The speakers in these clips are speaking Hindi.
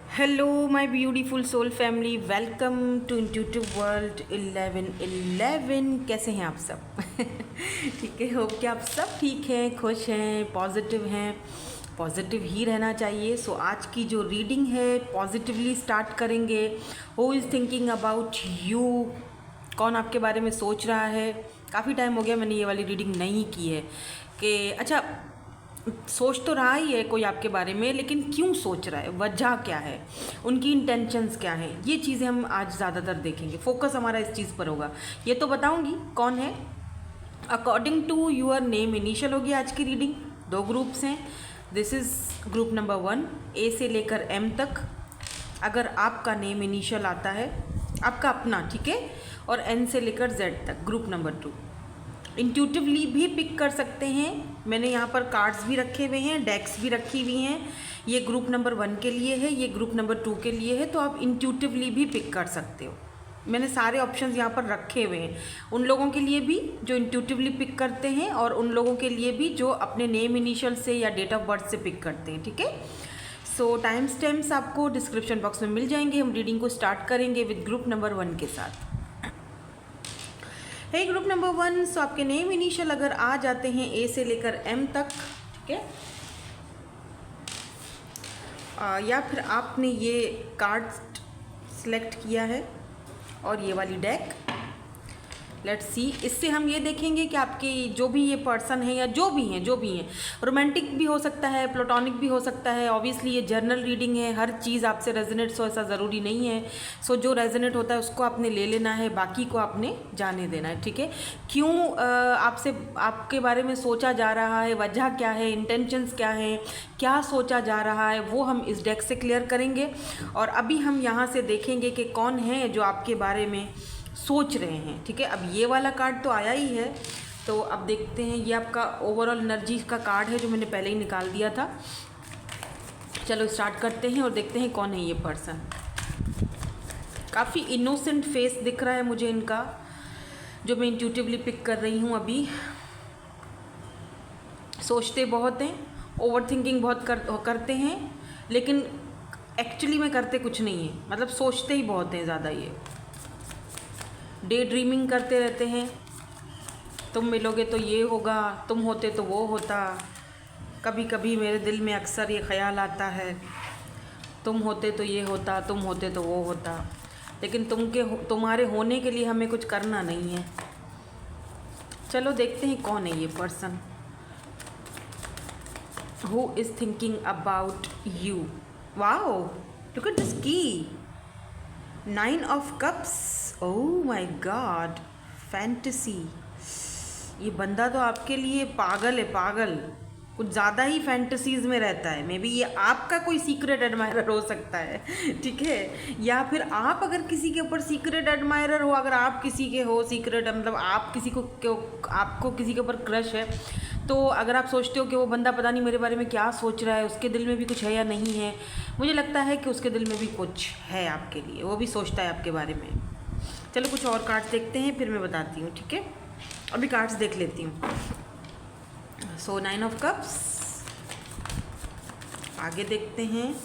Hello my beautiful soul family, welcome to intuitive world 1111। कैसे हैं आप सब? ठीक है, होप कि आप सब ठीक हैं, खुश हैं, पॉजिटिव हैं। पॉजिटिव ही रहना चाहिए। सो आज की जो रीडिंग है पॉजिटिवली स्टार्ट करेंगे। Who is thinking about you? कौन आपके बारे में सोच रहा है? काफ़ी टाइम हो गया मैंने ये वाली रीडिंग नहीं की है कि अच्छा, सोच तो रहा ही है कोई आपके बारे में, लेकिन क्यों सोच रहा है, वजह क्या है, उनकी इंटेंशंस क्या हैं, ये चीज़ें हम आज ज़्यादातर देखेंगे। फोकस हमारा इस चीज़ पर होगा। ये तो बताऊंगी कौन है। According to your name initial होगी आज की रीडिंग। दो ग्रुप्स हैं। This is group number 1, A से लेकर एम तक। अगर आपका नेम इनिशियल आता है, आपका अपना, ठीक है, और एन से लेकर जेड तक, ग्रुप नंबर 2। इंट्यूटिवली भी पिक कर सकते हैं। मैंने यहाँ पर कार्ड्स भी रखे हुए हैं, डेक्स भी रखी हुई हैं। ये ग्रुप नंबर 1 के लिए है, ये ग्रुप नंबर 2 के लिए है, तो आप इंट्यूटिवली भी पिक कर सकते हो। मैंने सारे ऑप्शंस यहाँ पर रखे हुए हैं, उन लोगों के लिए भी जो इंट्यूटिवली पिक करते हैं और उन लोगों के लिए भी जो अपने नेम इनिशियल से या डेट ऑफ बर्थ से पिक करते हैं, ठीक है। सो टाइम स्टैम्प्स आपको डिस्क्रिप्शन बॉक्स में मिल जाएंगे। हम रीडिंग को स्टार्ट करेंगे विद ग्रुप नंबर 1 के साथ। है ग्रुप नंबर 1। सो आपके नेम इनिशियल अगर आ जाते हैं ए से लेकर एम तक, ठीक है, या फिर आपने ये कार्ड सेलेक्ट किया है और ये वाली डेक, लेट्स सी। इससे हम ये देखेंगे कि आपके जो भी ये पर्सन है या जो भी हैं, रोमांटिक भी हो सकता है, प्लेटोनिक भी हो सकता है। ऑब्वियसली ये जर्नल रीडिंग है, हर चीज़ आपसे रेजोनेट हो ऐसा ज़रूरी नहीं है। सो जो रेजोनेट होता है उसको आपने ले लेना है, बाकी को आपने जाने देना है, ठीक है। क्यों आपसे आपके बारे में सोचा जा रहा है, वजह क्या है, इंटेंशंस क्या है, क्या सोचा जा रहा है, वो हम इस डेक से क्लियर करेंगे। और अभी हम यहाँ से देखेंगे कि कौन है जो आपके बारे में सोच रहे हैं, ठीक है। अब ये वाला कार्ड तो आया ही है, तो अब देखते हैं। ये आपका ओवरऑल एनर्जी का कार्ड है जो मैंने पहले ही निकाल दिया था। चलो स्टार्ट करते हैं और देखते हैं कौन है ये पर्सन। काफ़ी इनोसेंट फेस दिख रहा है मुझे इनका, जो मैं इंट्यूटिवली पिक कर रही हूँ अभी। सोचते बहुत हैं, ओवर थिंकिंग बहुत करते हैं, लेकिन एक्चुअली में करते कुछ नहीं है। मतलब सोचते ही बहुत हैं ज़्यादा। ये डे ड्रीमिंग करते रहते हैं। तुम मिलोगे तो ये होगा, तुम होते तो वो होता। कभी कभी मेरे दिल में अक्सर ये ख्याल आता है, तुम होते तो ये होता, तुम होते तो वो होता। लेकिन तुम्हारे होने के लिए हमें कुछ करना नहीं है। चलो देखते हैं कौन है ये person. Who is thinking about you? Wow, look at this की, 9 of cups. Oh my God, fantasy. ये बंदा तो आपके लिए पागल है, पागल। कुछ ज़्यादा ही फैंटेसीज में रहता है। मे बी ये आपका कोई सीक्रेट एडमायरर हो सकता है, ठीक है। या फिर आप अगर किसी के ऊपर सीक्रेट एडमायरर हो, अगर आप किसी के हो सीक्रेट, मतलब आप किसी को आपको किसी के ऊपर क्रश है, तो अगर आप सोचते हो कि वो बंदा पता नहीं मेरे बारे में क्या सोच रहा है, उसके दिल में भी कुछ है या नहीं है, मुझे लगता है कि उसके दिल में भी कुछ है आपके लिए, वो भी सोचता है आपके बारे में। चलो कुछ और कार्ड्स देखते हैं, फिर मैं बताती हूँ, ठीक है। अभी कार्ड्स देख लेती हूँ। सो 9 ऑफ कप्स। आगे देखते हैं।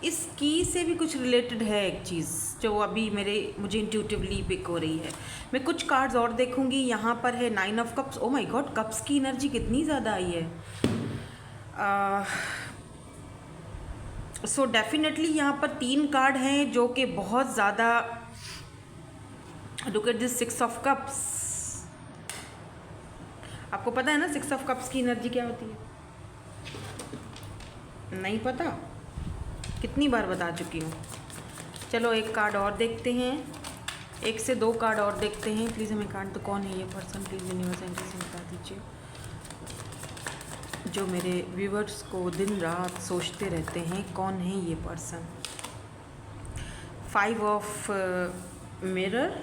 इस की से भी कुछ रिलेटेड है एक चीज़ जो अभी मुझे इंट्यूटिवली पिक हो रही है। मैं कुछ कार्ड्स और देखूंगी। यहाँ पर है 9 of cups. O my God, cups की एनर्जी कितनी ज़्यादा आई है। सो डेफिनेटली यहाँ पर 3 कार्ड हैं जो कि बहुत ज़्यादा। Look at this 6 of cups. आपको पता है ना 6 ऑफ कप्स की एनर्जी क्या होती है? नहीं पता? कितनी बार बता चुकी हूँ। चलो एक कार्ड और देखते हैं, 1 से 2 कार्ड और देखते हैं। प्लीज़ हमें कार्ड तो कौन है ये पर्सन, प्लीज़ यूनिवर्स एंजल से बता दीजिए, जो मेरे व्यूवर्स को दिन रात सोचते रहते हैं कौन है ये person. 5 of mirror,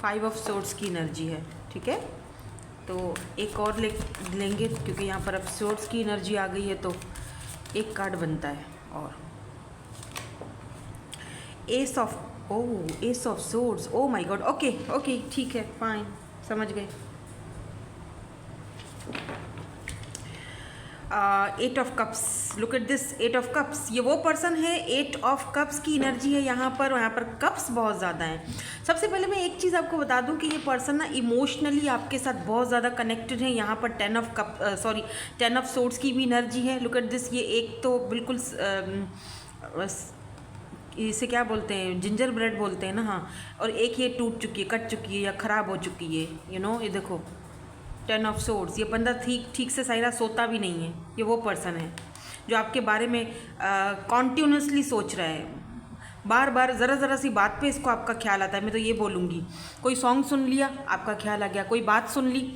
5 of swords की एनर्जी है, ठीक है। तो एक और लेंगे क्योंकि यहाँ पर अब सोर्ड्स की एनर्जी आ गई है, तो एक कार्ड बनता है। और ace of swords. Oh my God, okay okay, ठीक है, फाइन, समझ गए। Eight of cups, look at this eight of cups. ये वो पर्सन है, एट ऑफ कप्स की एनर्जी है यहाँ पर, और यहाँ पर कप्स बहुत ज़्यादा हैं। सबसे पहले मैं एक चीज़ आपको बता दूँ कि ये पर्सन ना इमोशनली आपके साथ बहुत ज़्यादा कनेक्टेड है। यहाँ पर टेन ऑफ सोर्ड्स की भी एनर्जी है। लुक एट दिस, ये एक तो बिल्कुल इसे क्या बोलते हैं, जिंजर ब्रेड बोलते हैं ना, हाँ, और एक ये टूट चुकी है, कट चुकी है या ख़राब हो चुकी है, ये देखो 10 ऑफ सोर्ड्स। ये बंदा ठीक से सही सोता भी नहीं है। ये वो पर्सन है जो आपके बारे में कॉन्टिन्यूसली सोच रहा है, बार बार ज़रा सी बात पे इसको आपका ख्याल आता है। मैं तो ये बोलूँगी, कोई सॉन्ग सुन लिया आपका ख्याल आ गया, कोई बात सुन ली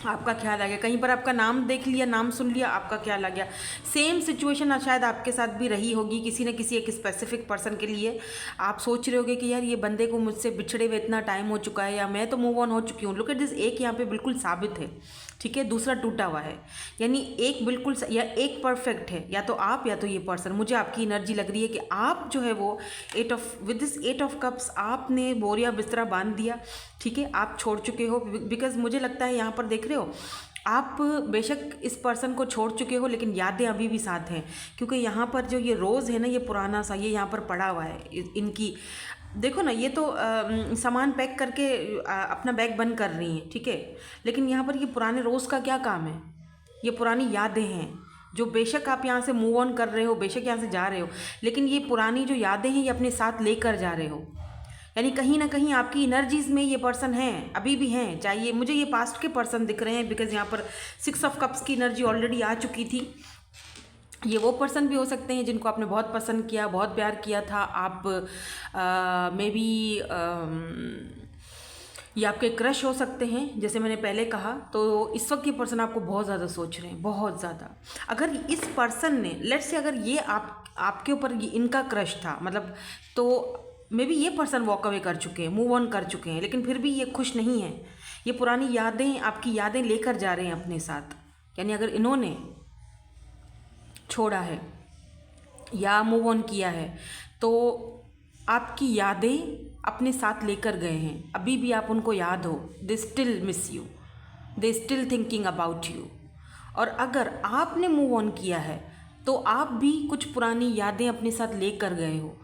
आपका ख्याल आ गया, कहीं पर आपका नाम देख लिया, नाम सुन लिया, आपका ख्याल आ गया। सेम सिचुएशन शायद आपके साथ भी रही होगी किसी न किसी एक स्पेसिफिक पर्सन के लिए। आप सोच रहे होगे कि यार ये बंदे को मुझसे बिछड़े हुए इतना टाइम हो चुका है, या मैं तो मूव ऑन हो चुकी हूँ। लुक एट दिस, एक यहाँ पे बिल्कुल साबित है, ठीक है, दूसरा टूटा हुआ है। यानी एक बिल्कुल या एक परफेक्ट है, या तो आप या तो ये पर्सन। मुझे आपकी एनर्जी लग रही है कि आप जो है वो with this eight of cups आपने बोरिया बिस्तरा बांध दिया, ठीक है, आप छोड़ चुके हो। बिकॉज मुझे लगता है यहाँ पर देख रहे हो आप, बेशक इस पर्सन को छोड़ चुके हो लेकिन यादें अभी भी साथ हैं। क्योंकि यहाँ पर जो ये रोज़ है ना, ये पुराना सा, ये यहाँ पर पड़ा हुआ है। इनकी देखो ना, ये तो सामान पैक करके अपना बैग बंद कर रही हैं, ठीक है, लेकिन यहाँ पर ये पुराने रोज़ का क्या काम है? ये पुरानी यादें हैं जो बेशक आप यहाँ से मूव ऑन कर रहे हो, बेशक यहाँ से जा रहे हो, लेकिन ये पुरानी जो यादें हैं ये अपने साथ लेकर जा रहे हो। यानी कहीं ना कहीं आपकी एनर्जीज़ में ये पर्सन हैं, अभी भी हैं। चाहिए मुझे ये पास्ट के पर्सन दिख रहे हैं, बिकॉज यहाँ पर 6 ऑफ कप्स की एनर्जी ऑलरेडी आ चुकी थी। ये वो पर्सन भी हो सकते हैं जिनको आपने बहुत पसंद किया, बहुत प्यार किया था। आप मे बी ये आपके क्रश हो सकते हैं, जैसे मैंने पहले कहा। तो इस वक्त ये पर्सन आपको बहुत ज़्यादा सोच रहे हैं, बहुत ज़्यादा। अगर इस पर्सन ने लेट्स से, अगर ये आपके ऊपर इनका क्रश था, मतलब, तो मे बी ये पर्सन वॉक अवे कर चुके हैं, मूव ऑन कर चुके हैं, लेकिन फिर भी ये खुश नहीं है। ये पुरानी यादें, आपकी यादें लेकर जा रहे हैं अपने साथ। यानी अगर इन्होंने छोड़ा है या मूव ऑन किया है तो आपकी यादें अपने साथ लेकर गए हैं। अभी भी आप उनको याद हो, they still miss you, they still thinking about you. और अगर आपने मूव ऑन किया है तो आप भी कुछ पुरानी यादें अपने साथ लेकर गए हो।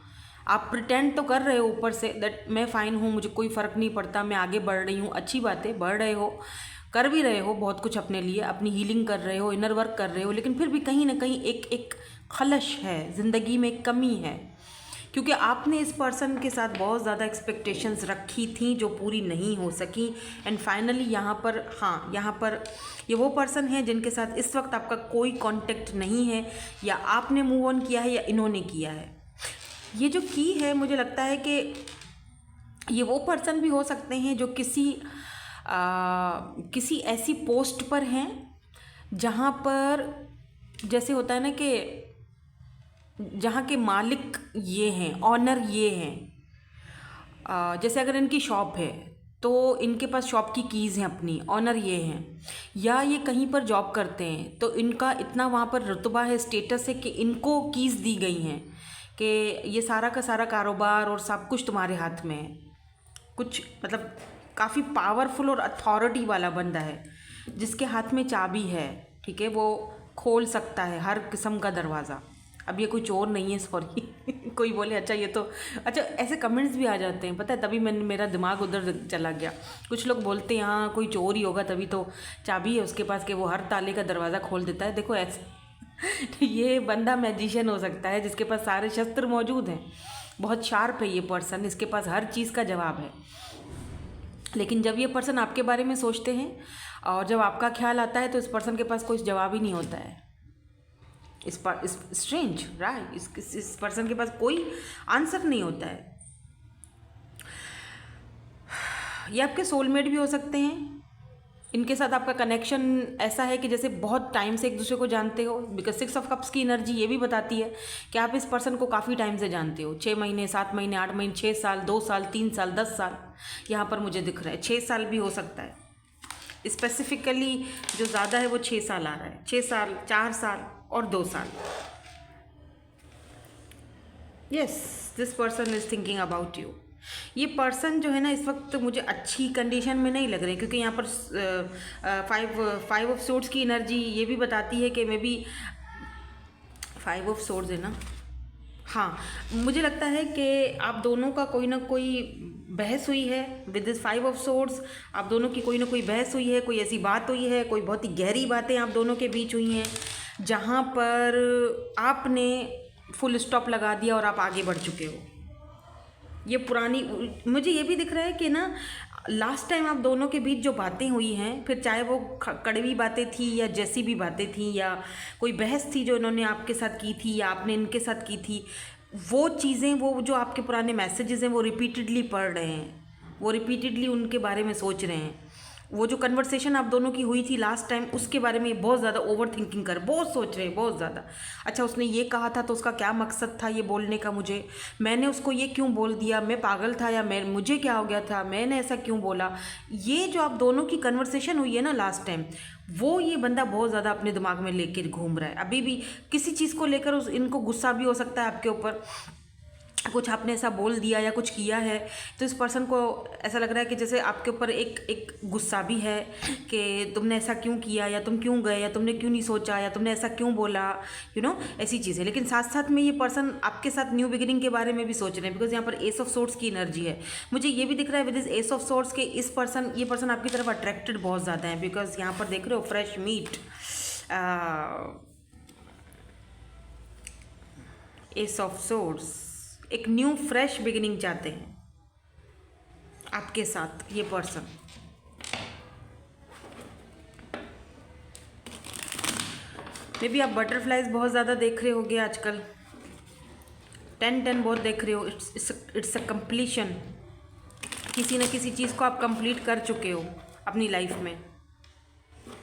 आप प्रिटेंड तो कर रहे हो ऊपर से दैट मैं फ़ाइन हूँ, मुझे कोई फ़र्क नहीं पड़ता, मैं आगे बढ़ रही हूँ। अच्छी बात है, बढ़ रहे हो, कर भी रहे हो बहुत कुछ अपने लिए, अपनी हीलिंग कर रहे हो, इनर वर्क कर रहे हो, लेकिन फिर भी कहीं ना कहीं एक खलश है, ज़िंदगी में एक कमी है। क्योंकि आपने इस पर्सन के साथ बहुत ज़्यादा एक्सपेक्टेशंस रखी थी जो पूरी नहीं हो सकी। एंड फाइनली यहाँ पर, हाँ, यहाँ पर ये वो पर्सन है जिनके साथ इस वक्त आपका कोई कांटेक्ट नहीं है, या आपने मूव ऑन किया है या इन्होंने किया है। ये जो की है, मुझे लगता है कि ये वो पर्सन भी हो सकते हैं जो किसी ऐसी पोस्ट पर हैं जहाँ पर, जैसे होता है ना कि जहाँ के मालिक ये हैं, ऑनर ये हैं। जैसे अगर इनकी शॉप है तो इनके पास शॉप की कीज़ हैं अपनी, ऑनर ये हैं। या ये कहीं पर जॉब करते हैं तो इनका इतना वहाँ पर रुतबा है, स्टेटस है कि इनको कीज़ दी गई हैं कि ये सारा का सारा कारोबार और सब कुछ तुम्हारे हाथ में है। कुछ मतलब काफ़ी पावरफुल और अथॉरिटी वाला बंदा है जिसके हाथ में चाबी है, ठीक है, वो खोल सकता है हर किस्म का दरवाज़ा। अब ये कोई चोर नहीं है, सॉरी कोई बोले अच्छा ये तो, अच्छा ऐसे कमेंट्स भी आ जाते हैं, पता है, तभी मेरा दिमाग उधर चला गया। कुछ लोग बोलते हैं हाँ कोई चोर ही होगा तभी तो चाबी है उसके पास कि वो हर ताले का दरवाज़ा खोल देता है। देखो ऐसे ये बंदा मैजिशियन हो सकता है जिसके पास सारे शस्त्र मौजूद हैं, बहुत शार्प है ये पर्सन, इसके पास हर चीज़ का जवाब है। लेकिन जब ये पर्सन आपके बारे में सोचते हैं और जब आपका ख्याल आता है तो इस पर्सन के पास कोई जवाब ही नहीं होता है। इस स्ट्रेंज राइट, इस पर्सन के पास कोई आंसर नहीं होता है। ये आपके सोलमेट भी हो सकते हैं। इनके साथ आपका कनेक्शन ऐसा है कि जैसे बहुत टाइम से एक दूसरे को जानते हो, बिकॉज 6 ऑफ कप्स की एनर्जी ये भी बताती है कि आप इस पर्सन को काफ़ी टाइम से जानते हो। 6 महीने, 7 महीने, 8 महीने, 6 साल, 2 साल, 3 साल, 10 साल, यहाँ पर मुझे दिख रहा है 6 साल भी हो सकता है। स्पेसिफिकली जो ज़्यादा है वो 6 साल आ रहा है, 6 साल, 4 साल और 2 साल। Yes, this person is thinking about you. ये पर्सन जो है ना इस वक्त मुझे अच्छी कंडीशन में नहीं लग रहे, क्योंकि यहाँ पर फाइव ऑफ सोर्ड्स की एनर्जी ये भी बताती है कि मे बी 5 ऑफ सोर्ड्स है ना। हाँ, मुझे लगता है कि आप दोनों का कोई ना कोई बहस हुई है विद दिस 5 ऑफ सोर्ड्स। आप दोनों की कोई ना कोई बहस हुई है, कोई ऐसी बात हुई है, कोई बहुत ही गहरी बातें आप दोनों के बीच हुई हैं जहाँ पर आपने फुल स्टॉप लगा दिया और आप आगे बढ़ चुके हो। ये पुरानी, मुझे ये भी दिख रहा है कि ना लास्ट टाइम आप दोनों के बीच जो बातें हुई हैं, फिर चाहे वो कड़वी बातें थी या जैसी भी बातें थी या कोई बहस थी जो इन्होंने आपके साथ की थी या आपने इनके साथ की थी, वो चीज़ें, वो जो आपके पुराने मैसेजेस हैं वो रिपीटेडली पढ़ रहे हैं, वो रिपीटेडली उनके बारे में सोच रहे हैं। वो जो कन्वर्सेशन आप दोनों की हुई थी लास्ट टाइम, उसके बारे में बहुत ज़्यादा ओवर थिंकिंग कर, बहुत सोच रहे हैं, बहुत ज़्यादा। अच्छा, उसने ये कहा था तो उसका क्या मकसद था ये बोलने का, मैंने उसको ये क्यों बोल दिया, मैं पागल था या मुझे क्या हो गया था, मैंने ऐसा क्यों बोला। ये जो आप दोनों की कन्वर्सेशन हुई है ना लास्ट टाइम, वो ये बंदा बहुत ज़्यादा अपने दिमाग में लेकर घूम रहा है अभी भी। किसी चीज़ को लेकर इनको गुस्सा भी हो सकता है आपके ऊपर, कुछ आपने ऐसा बोल दिया या कुछ किया है, तो इस पर्सन को ऐसा लग रहा है कि जैसे आपके ऊपर एक गुस्सा भी है कि तुमने ऐसा क्यों किया, या तुम क्यों गए, या तुमने क्यों नहीं सोचा, या तुमने ऐसा क्यों बोला, ऐसी चीज़ें। लेकिन साथ साथ में ये पर्सन आपके साथ न्यू बिगिनिंग के बारे में भी सोच रहे हैं, बिकॉज यहाँ पर एस ऑफ सोर्ड्स की एनर्जी है। मुझे ये भी दिख रहा है with this S of swords के ये पर्सन आपकी तरफ अट्रैक्टेड बहुत ज़्यादा है, बिकॉज यहाँ पर देख रहे हो fresh meat, S of swords, एक न्यू फ्रेश बिगिनिंग चाहते हैं आपके साथ ये पर्सन। मे बी आप बटरफ्लाइज बहुत ज़्यादा देख रहे होगे आजकल, 10 बहुत देख रहे हो। इट्स अ कंप्लीशन, किसी न किसी चीज़ को आप कंप्लीट कर चुके हो अपनी लाइफ में,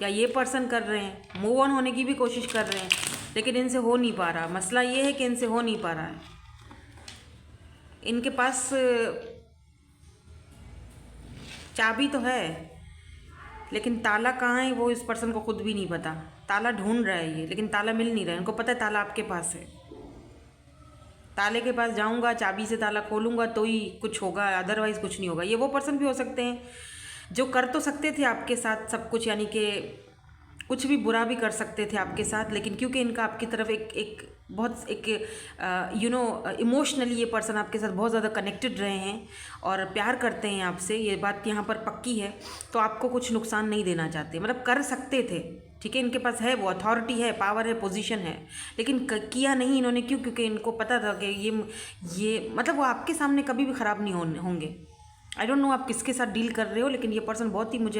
या ये पर्सन कर रहे हैं, मूव ऑन होने की भी कोशिश कर रहे हैं, लेकिन इनसे हो नहीं पा रहा। मसला ये है कि इनसे हो नहीं पा रहा है। इनके पास चाबी तो है, लेकिन ताला कहाँ है वो इस पर्सन को खुद भी नहीं पता। ताला ढूंढ रहा है ये, लेकिन ताला मिल नहीं रहा है। इनको पता है ताला आपके पास है, ताले के पास जाऊंगा, चाबी से ताला खोलूंगा तो ही कुछ होगा, अदरवाइज़ कुछ नहीं होगा। ये वो पर्सन भी हो सकते हैं जो कर तो सकते थे आपके साथ सब कुछ, यानी कि कुछ भी बुरा भी कर सकते थे आपके साथ, लेकिन क्योंकि इनका आपकी तरफ एक इमोशनली ये पर्सन आपके साथ बहुत ज़्यादा कनेक्टेड रहे हैं और प्यार करते हैं आपसे, ये बात यहाँ पर पक्की है, तो आपको कुछ नुकसान नहीं देना चाहते। मतलब कर सकते थे, ठीक है, इनके पास है, वो अथॉरिटी है, पावर है, पोजीशन है, लेकिन किया नहीं इन्होंने। क्यों? क्योंकि इनको पता था कि ये मतलब वो आपके सामने कभी भी ख़राब नहीं होंगे। आई डोंट नो आप किसके साथ डील कर रहे हो, लेकिन ये पर्सन बहुत ही मुझे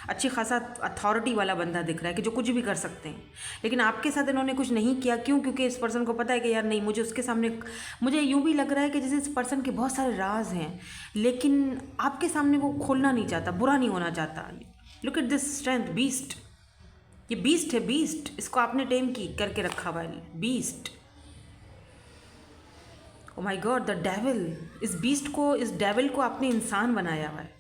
अच्छी खासा अथॉरिटी वाला बंदा दिख रहा है कि जो कुछ भी कर सकते हैं, लेकिन आपके साथ इन्होंने कुछ नहीं किया। क्यों? क्योंकि इस पर्सन को पता है कि यार नहीं, मुझे उसके सामने, मुझे यूँ भी लग रहा है कि जैसे इस पर्सन के बहुत सारे राज हैं, लेकिन आपके सामने वो खोलना नहीं चाहता, बुरा नहीं होना चाहता। Look at this strength, beast, ये बीस्ट है, बीस्ट, इसको आपने टेम करके रखा हुआ है, beast. O my God, the devil, इस बीस्ट को, इस डेविल को आपने इंसान बनाया हुआ है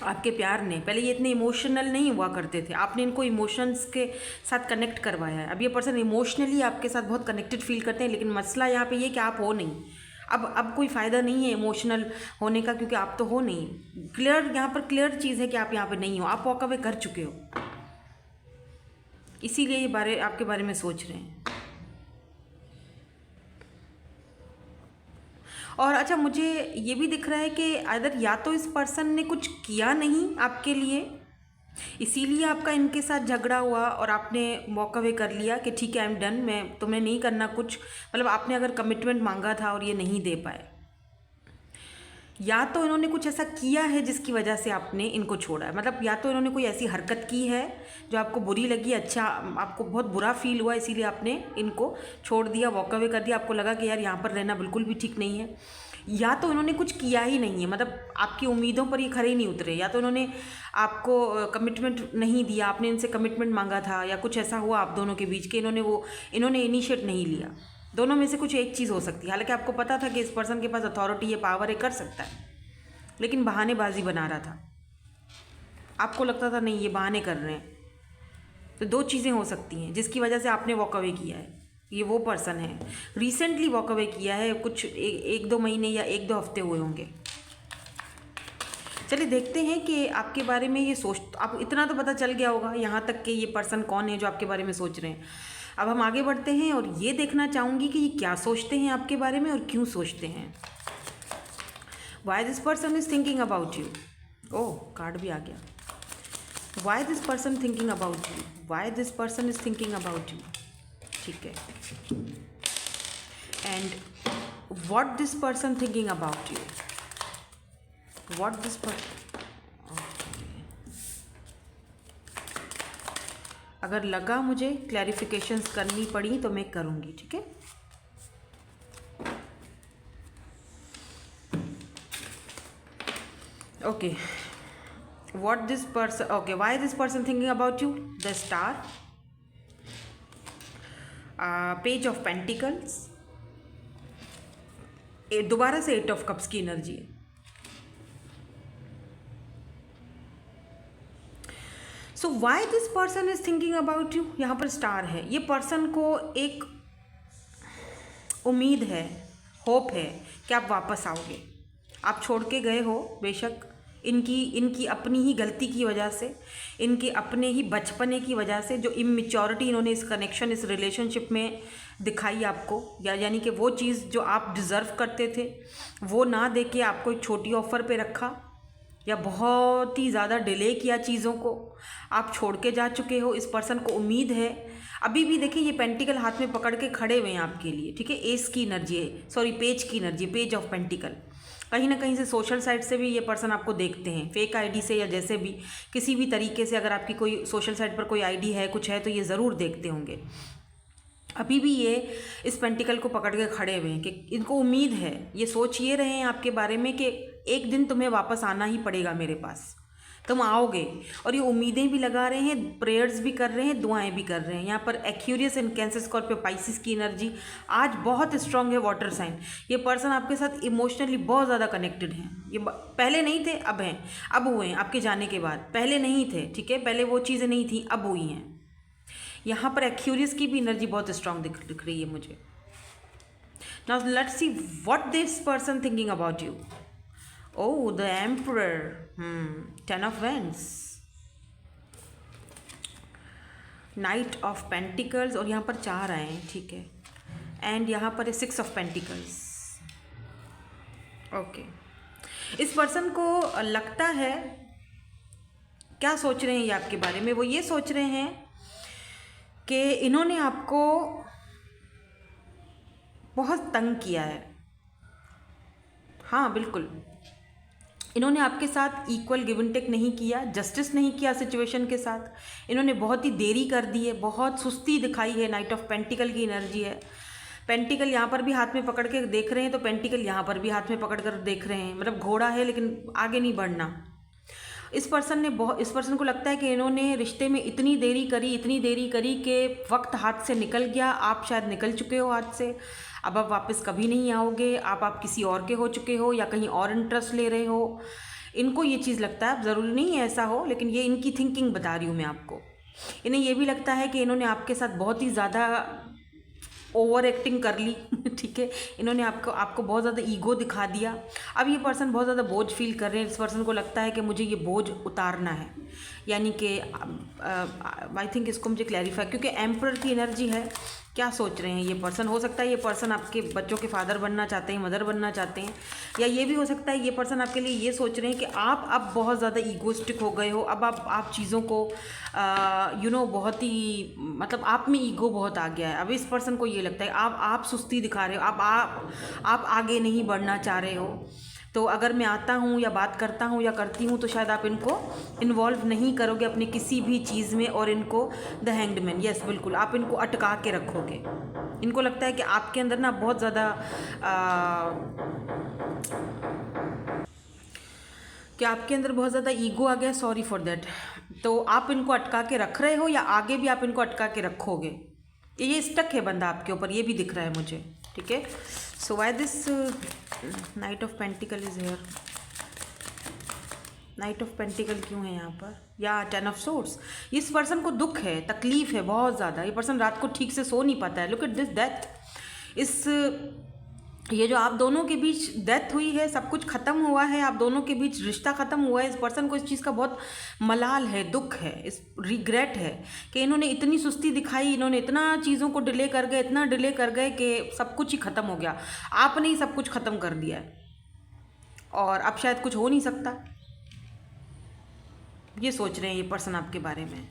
आपके प्यार ने। पहले ये इतने इमोशनल नहीं हुआ करते थे, आपने इनको इमोशंस के साथ कनेक्ट करवाया है। अब ये पर्सन इमोशनली आपके साथ बहुत कनेक्टेड फील करते हैं, लेकिन मसला यहाँ पे ये कि आप हो नहीं। अब कोई फ़ायदा नहीं है इमोशनल होने का, क्योंकि आप तो हो नहीं। क्लियर, यहाँ पर क्लियर चीज़ है कि आप यहाँ पर नहीं हो, आप वॉक अवे कर चुके हो, इसीलिए ये आपके बारे में सोच रहे हैं। और अच्छा, मुझे ये भी दिख रहा है कि अगर या तो इस पर्सन ने कुछ किया नहीं आपके लिए, इसीलिए आपका इनके साथ झगड़ा हुआ और आपने वॉक अवे कर लिया कि ठीक है, आई एम डन, मैं तुम्हें नहीं करना कुछ। मतलब आपने अगर कमिटमेंट मांगा था और ये नहीं दे पाए, या तो इन्होंने कुछ ऐसा किया है जिसकी वजह से आपने इनको छोड़ा है। मतलब या तो इन्होंने कोई ऐसी हरकत की है जो आपको बुरी लगी, अच्छा आपको बहुत बुरा फील हुआ, इसीलिए आपने इनको छोड़ दिया, वॉक अवे कर दिया। आपको लगा कि यार यहाँ पर रहना बिल्कुल भी ठीक नहीं है। या तो इन्होंने कुछ किया ही नहीं है, मतलब आपकी उम्मीदों पर ये खरे ही नहीं उतरे। या तो इन्होंने आपको कमिटमेंट नहीं दिया, आपने इनसे कमिटमेंट मांगा था, या कुछ ऐसा हुआ आप दोनों के बीच के इन्होंने इनिशिएट नहीं लिया। दोनों में से कुछ एक चीज़ हो सकती है। हालांकि आपको पता था कि इस पर्सन के पास अथॉरिटी है, पावर है, कर सकता है, लेकिन बहानेबाजी बना रहा था। आपको लगता था नहीं, ये बहाने कर रहे हैं। तो दो चीज़ें हो सकती हैं जिसकी वजह से आपने वॉक अवे किया है। ये वो पर्सन है, रिसेंटली वॉक अवे किया है, कुछ एक दो महीने या एक दो हफ्ते हुए होंगे। चलिए देखते हैं कि आपके बारे में ये सोच, आप इतना तो पता चल गया होगा यहाँ तक कि ये पर्सन कौन है जो आपके बारे में सोच रहे हैं। अब हम आगे बढ़ते हैं और ये देखना चाहूँगी कि ये क्या सोचते हैं आपके बारे में और क्यों सोचते हैं। Why this person is thinking about you. Oh, card भी आ गया। Y this person thinking about you, why this person is thinking about you. ठीक है, and what this person thinking about you, what this person. अगर लगा मुझे क्लैरिफिकेशंस करनी पड़ी तो मैं करूँगी, ठीक है। Okay, what this person, okay, why this person thinking about you, the star, page of pentacles, दोबारा से 8 ऑफ कप्स की एनर्जी है। So why this person is thinking about you, यहाँ पर स्टार है। ये पर्सन को एक उम्मीद है, होप है कि आप वापस आओगे। आप छोड़ के गए हो, बेशक इनकी अपनी ही गलती की वजह से, इनके अपने ही बचपने की वजह से, जो इमेच्योरिटी इन्होंने इस कनेक्शन, इस रिलेशनशिप में दिखाई आपको, यानी कि वो चीज़ जो आप डिज़र्व करते थे वो ना दे के आपको एक छोटी ऑफ़र पे रखा, या बहुत ही ज़्यादा डिले किया चीज़ों को, आप छोड़ के जा चुके हो। इस पर्सन को उम्मीद है, अभी भी देखिए ये पेंटिकल हाथ में पकड़ के खड़े हुए हैं आपके लिए, ठीक है। एस की एनर्जी है, सॉरी पेज की एनर्जी, पेज ऑफ पेंटिकल। कहीं ना कहीं से सोशल साइट से भी ये पर्सन आपको देखते हैं, फेक आईडी से या जैसे भी किसी भी तरीके से, अगर आपकी कोई सोशल साइट पर कोई आईडी है, कुछ है, तो ये ज़रूर देखते होंगे। अभी भी ये इस पेंटिकल को पकड़ के खड़े हुए हैं कि इनको उम्मीद है, ये सोच ये रहे हैं आपके बारे में कि एक दिन तुम्हें वापस आना ही पड़ेगा मेरे पास, तुम आओगे। और ये उम्मीदें भी लगा रहे हैं, प्रेयर्स भी कर रहे हैं, दुआएं भी कर रहे हैं। यहाँ पर एक्यूरियस इन कैंसर, स्कॉर्पियो, पाइसिस की एनर्जी आज बहुत स्ट्रांग है, वाटर साइन। ये पर्सन आपके साथ इमोशनली बहुत ज़्यादा कनेक्टेड हैं। ये पहले नहीं थे, अब हैं, अब हुए हैं आपके जाने के बाद, पहले नहीं थे, ठीक है, पहले वो चीज़ें नहीं थी, अब हुई हैं। यहाँ पर एक्यूरियस की भी एनर्जी बहुत स्ट्रांग दिख रही है मुझे। Now let's see what this person thinking about you. Oh, the emperor, 10 of vends, night of pentacles, और यहाँ पर 4 आए हैं, ठीक है, एंड यहाँ पर 6 ऑफ पेंटिकल्स। ओके, इस पर्सन को लगता है, क्या सोच रहे हैं ये आपके बारे में, वो ये सोच रहे हैं कि इन्होंने आपको बहुत तंग किया है। हाँ बिल्कुल, इन्होंने आपके साथ इक्वल गिव एंड टेक नहीं किया, जस्टिस नहीं किया सिचुएशन के साथ। इन्होंने बहुत ही देरी कर दी है, बहुत सुस्ती दिखाई है। नाइट ऑफ पेंटिकल की एनर्जी है। पेंटिकल यहाँ पर भी हाथ में पकड़ के देख रहे हैं, तो पेंटिकल यहाँ पर भी हाथ में पकड़ कर देख रहे हैं, मतलब घोड़ा है लेकिन आगे नहीं बढ़ना। इस पर्सन को लगता है कि इन्होंने रिश्ते में इतनी देरी करी कि वक्त हाथ से निकल गया। आप शायद निकल चुके हो हाथ से, अब आप वापस कभी नहीं आओगे। आप किसी और के हो चुके हो या कहीं और इंटरेस्ट ले रहे हो। इनको ये चीज़ लगता है, ज़रूरी नहीं है ऐसा हो, लेकिन ये इनकी थिंकिंग बता रही हूँ मैं आपको। इन्हें ये भी लगता है कि इन्होंने आपके साथ बहुत ही ज़्यादा ओवर एक्टिंग कर ली ठीक है, इन्होंने आपको बहुत ज़्यादा ईगो दिखा दिया। अब ये पर्सन बहुत ज़्यादा बोझ फील कर रहे हैं। इस पर्सन को लगता है कि मुझे ये बोझ उतारना है, यानी कि आई थिंक इसको मुझे क्लैरिफाई, क्योंकि एम्परर की एनर्जी है। क्या सोच रहे हैं ये पर्सन? हो सकता है ये पर्सन आपके बच्चों के फादर बनना चाहते हैं, मदर बनना चाहते हैं, या ये भी हो सकता है ये पर्सन आपके लिए ये सोच रहे हैं कि आप अब बहुत ज़्यादा ईगोइस्टिक हो गए हो। अब आप चीज़ों को बहुत ही, मतलब आप में ईगो बहुत आ गया है। अब इस पर्सन को ये लगता है आप सुस्ती दिखा रहे हो, आप आगे नहीं बढ़ना चाह रहे हो। तो अगर मैं आता हूँ या बात करता हूँ या करती हूँ तो शायद आप इनको इन्वॉल्व नहीं करोगे अपनी किसी भी चीज़ में। और इनको द हैंग्ड मैन, यस बिल्कुल, आप इनको अटका के रखोगे। इनको लगता है कि आपके अंदर ना बहुत ज़्यादा बहुत ज़्यादा ईगो आ गया, सॉरी फॉर देट। तो आप इनको अटका के रख रहे हो या आगे भी आप इनको अटका के रखोगे। ये स्टक है बंदा आपके ऊपर, ये भी दिख रहा है मुझे, ठीक है। So why this night of pentacle is here. Night of pentacle क्यों है यहाँ पर, या 10 ऑफ सोर्ड्स। इस पर्सन को दुख है, तकलीफ है बहुत ज़्यादा। ये पर्सन रात को ठीक से सो नहीं पाता है। Look at this death. ये जो आप दोनों के बीच डेथ हुई है, सब कुछ ख़त्म हुआ है, आप दोनों के बीच रिश्ता ख़त्म हुआ है। इस पर्सन को इस चीज़ का बहुत मलाल है, दुख है, इस रिग्रेट है कि इन्होंने इतनी सुस्ती दिखाई, इन्होंने इतना चीज़ों को डिले कर गए, इतना डिले कर गए कि सब कुछ ही ख़त्म हो गया। आपने ही सब कुछ ख़त्म कर दिया है और अब शायद कुछ हो नहीं सकता। ये सोच रहे हैं ये पर्सन आपके बारे में।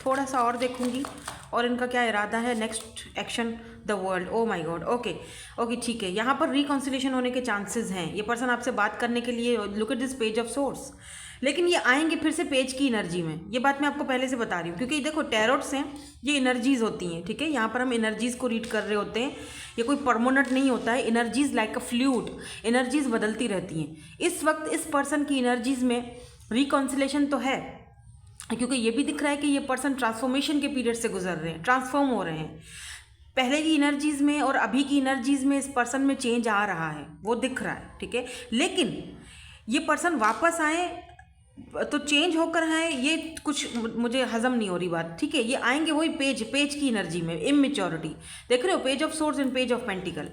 थोड़ा सा और देखूंगी और इनका क्या इरादा है, next action, the world. O my God, okay okay ठीक है। यहाँ पर रिकॉन्सिलेशन होने के चांसेस हैं। ये पर्सन आपसे बात करने के लिए, look at this page of source, लेकिन ये आएंगे फिर से पेज की एनर्जी में। ये बात मैं आपको पहले से बता रही हूँ, क्योंकि देखो टैरोट्स हैं, ये एनर्जीज होती हैं, ठीक है। यहाँ पर हम एनर्जीज को रीड कर रहे होते हैं, ये कोई परमानेंट नहीं होता है। एनर्जीज लाइक अ फ्लूइड, एनर्जीज बदलती रहती हैं। इस वक्त इस पर्सन की एनर्जीज में रिकॉन्सिलेशन तो है, क्योंकि ये भी दिख रहा है कि ये पर्सन ट्रांसफॉर्मेशन के पीरियड से गुजर रहे हैं, ट्रांसफॉर्म हो रहे हैं। पहले की एनर्जीज में और अभी की एनर्जीज में इस पर्सन में चेंज आ रहा है, वो दिख रहा है, ठीक है। लेकिन ये पर्सन वापस आए तो चेंज होकर आए, ये कुछ मुझे हजम नहीं हो रही बात, ठीक है। ये आएंगे वही पेज की एनर्जी में, इमेच्योरिटी देख रहे हो, page of swords and page of pentacle.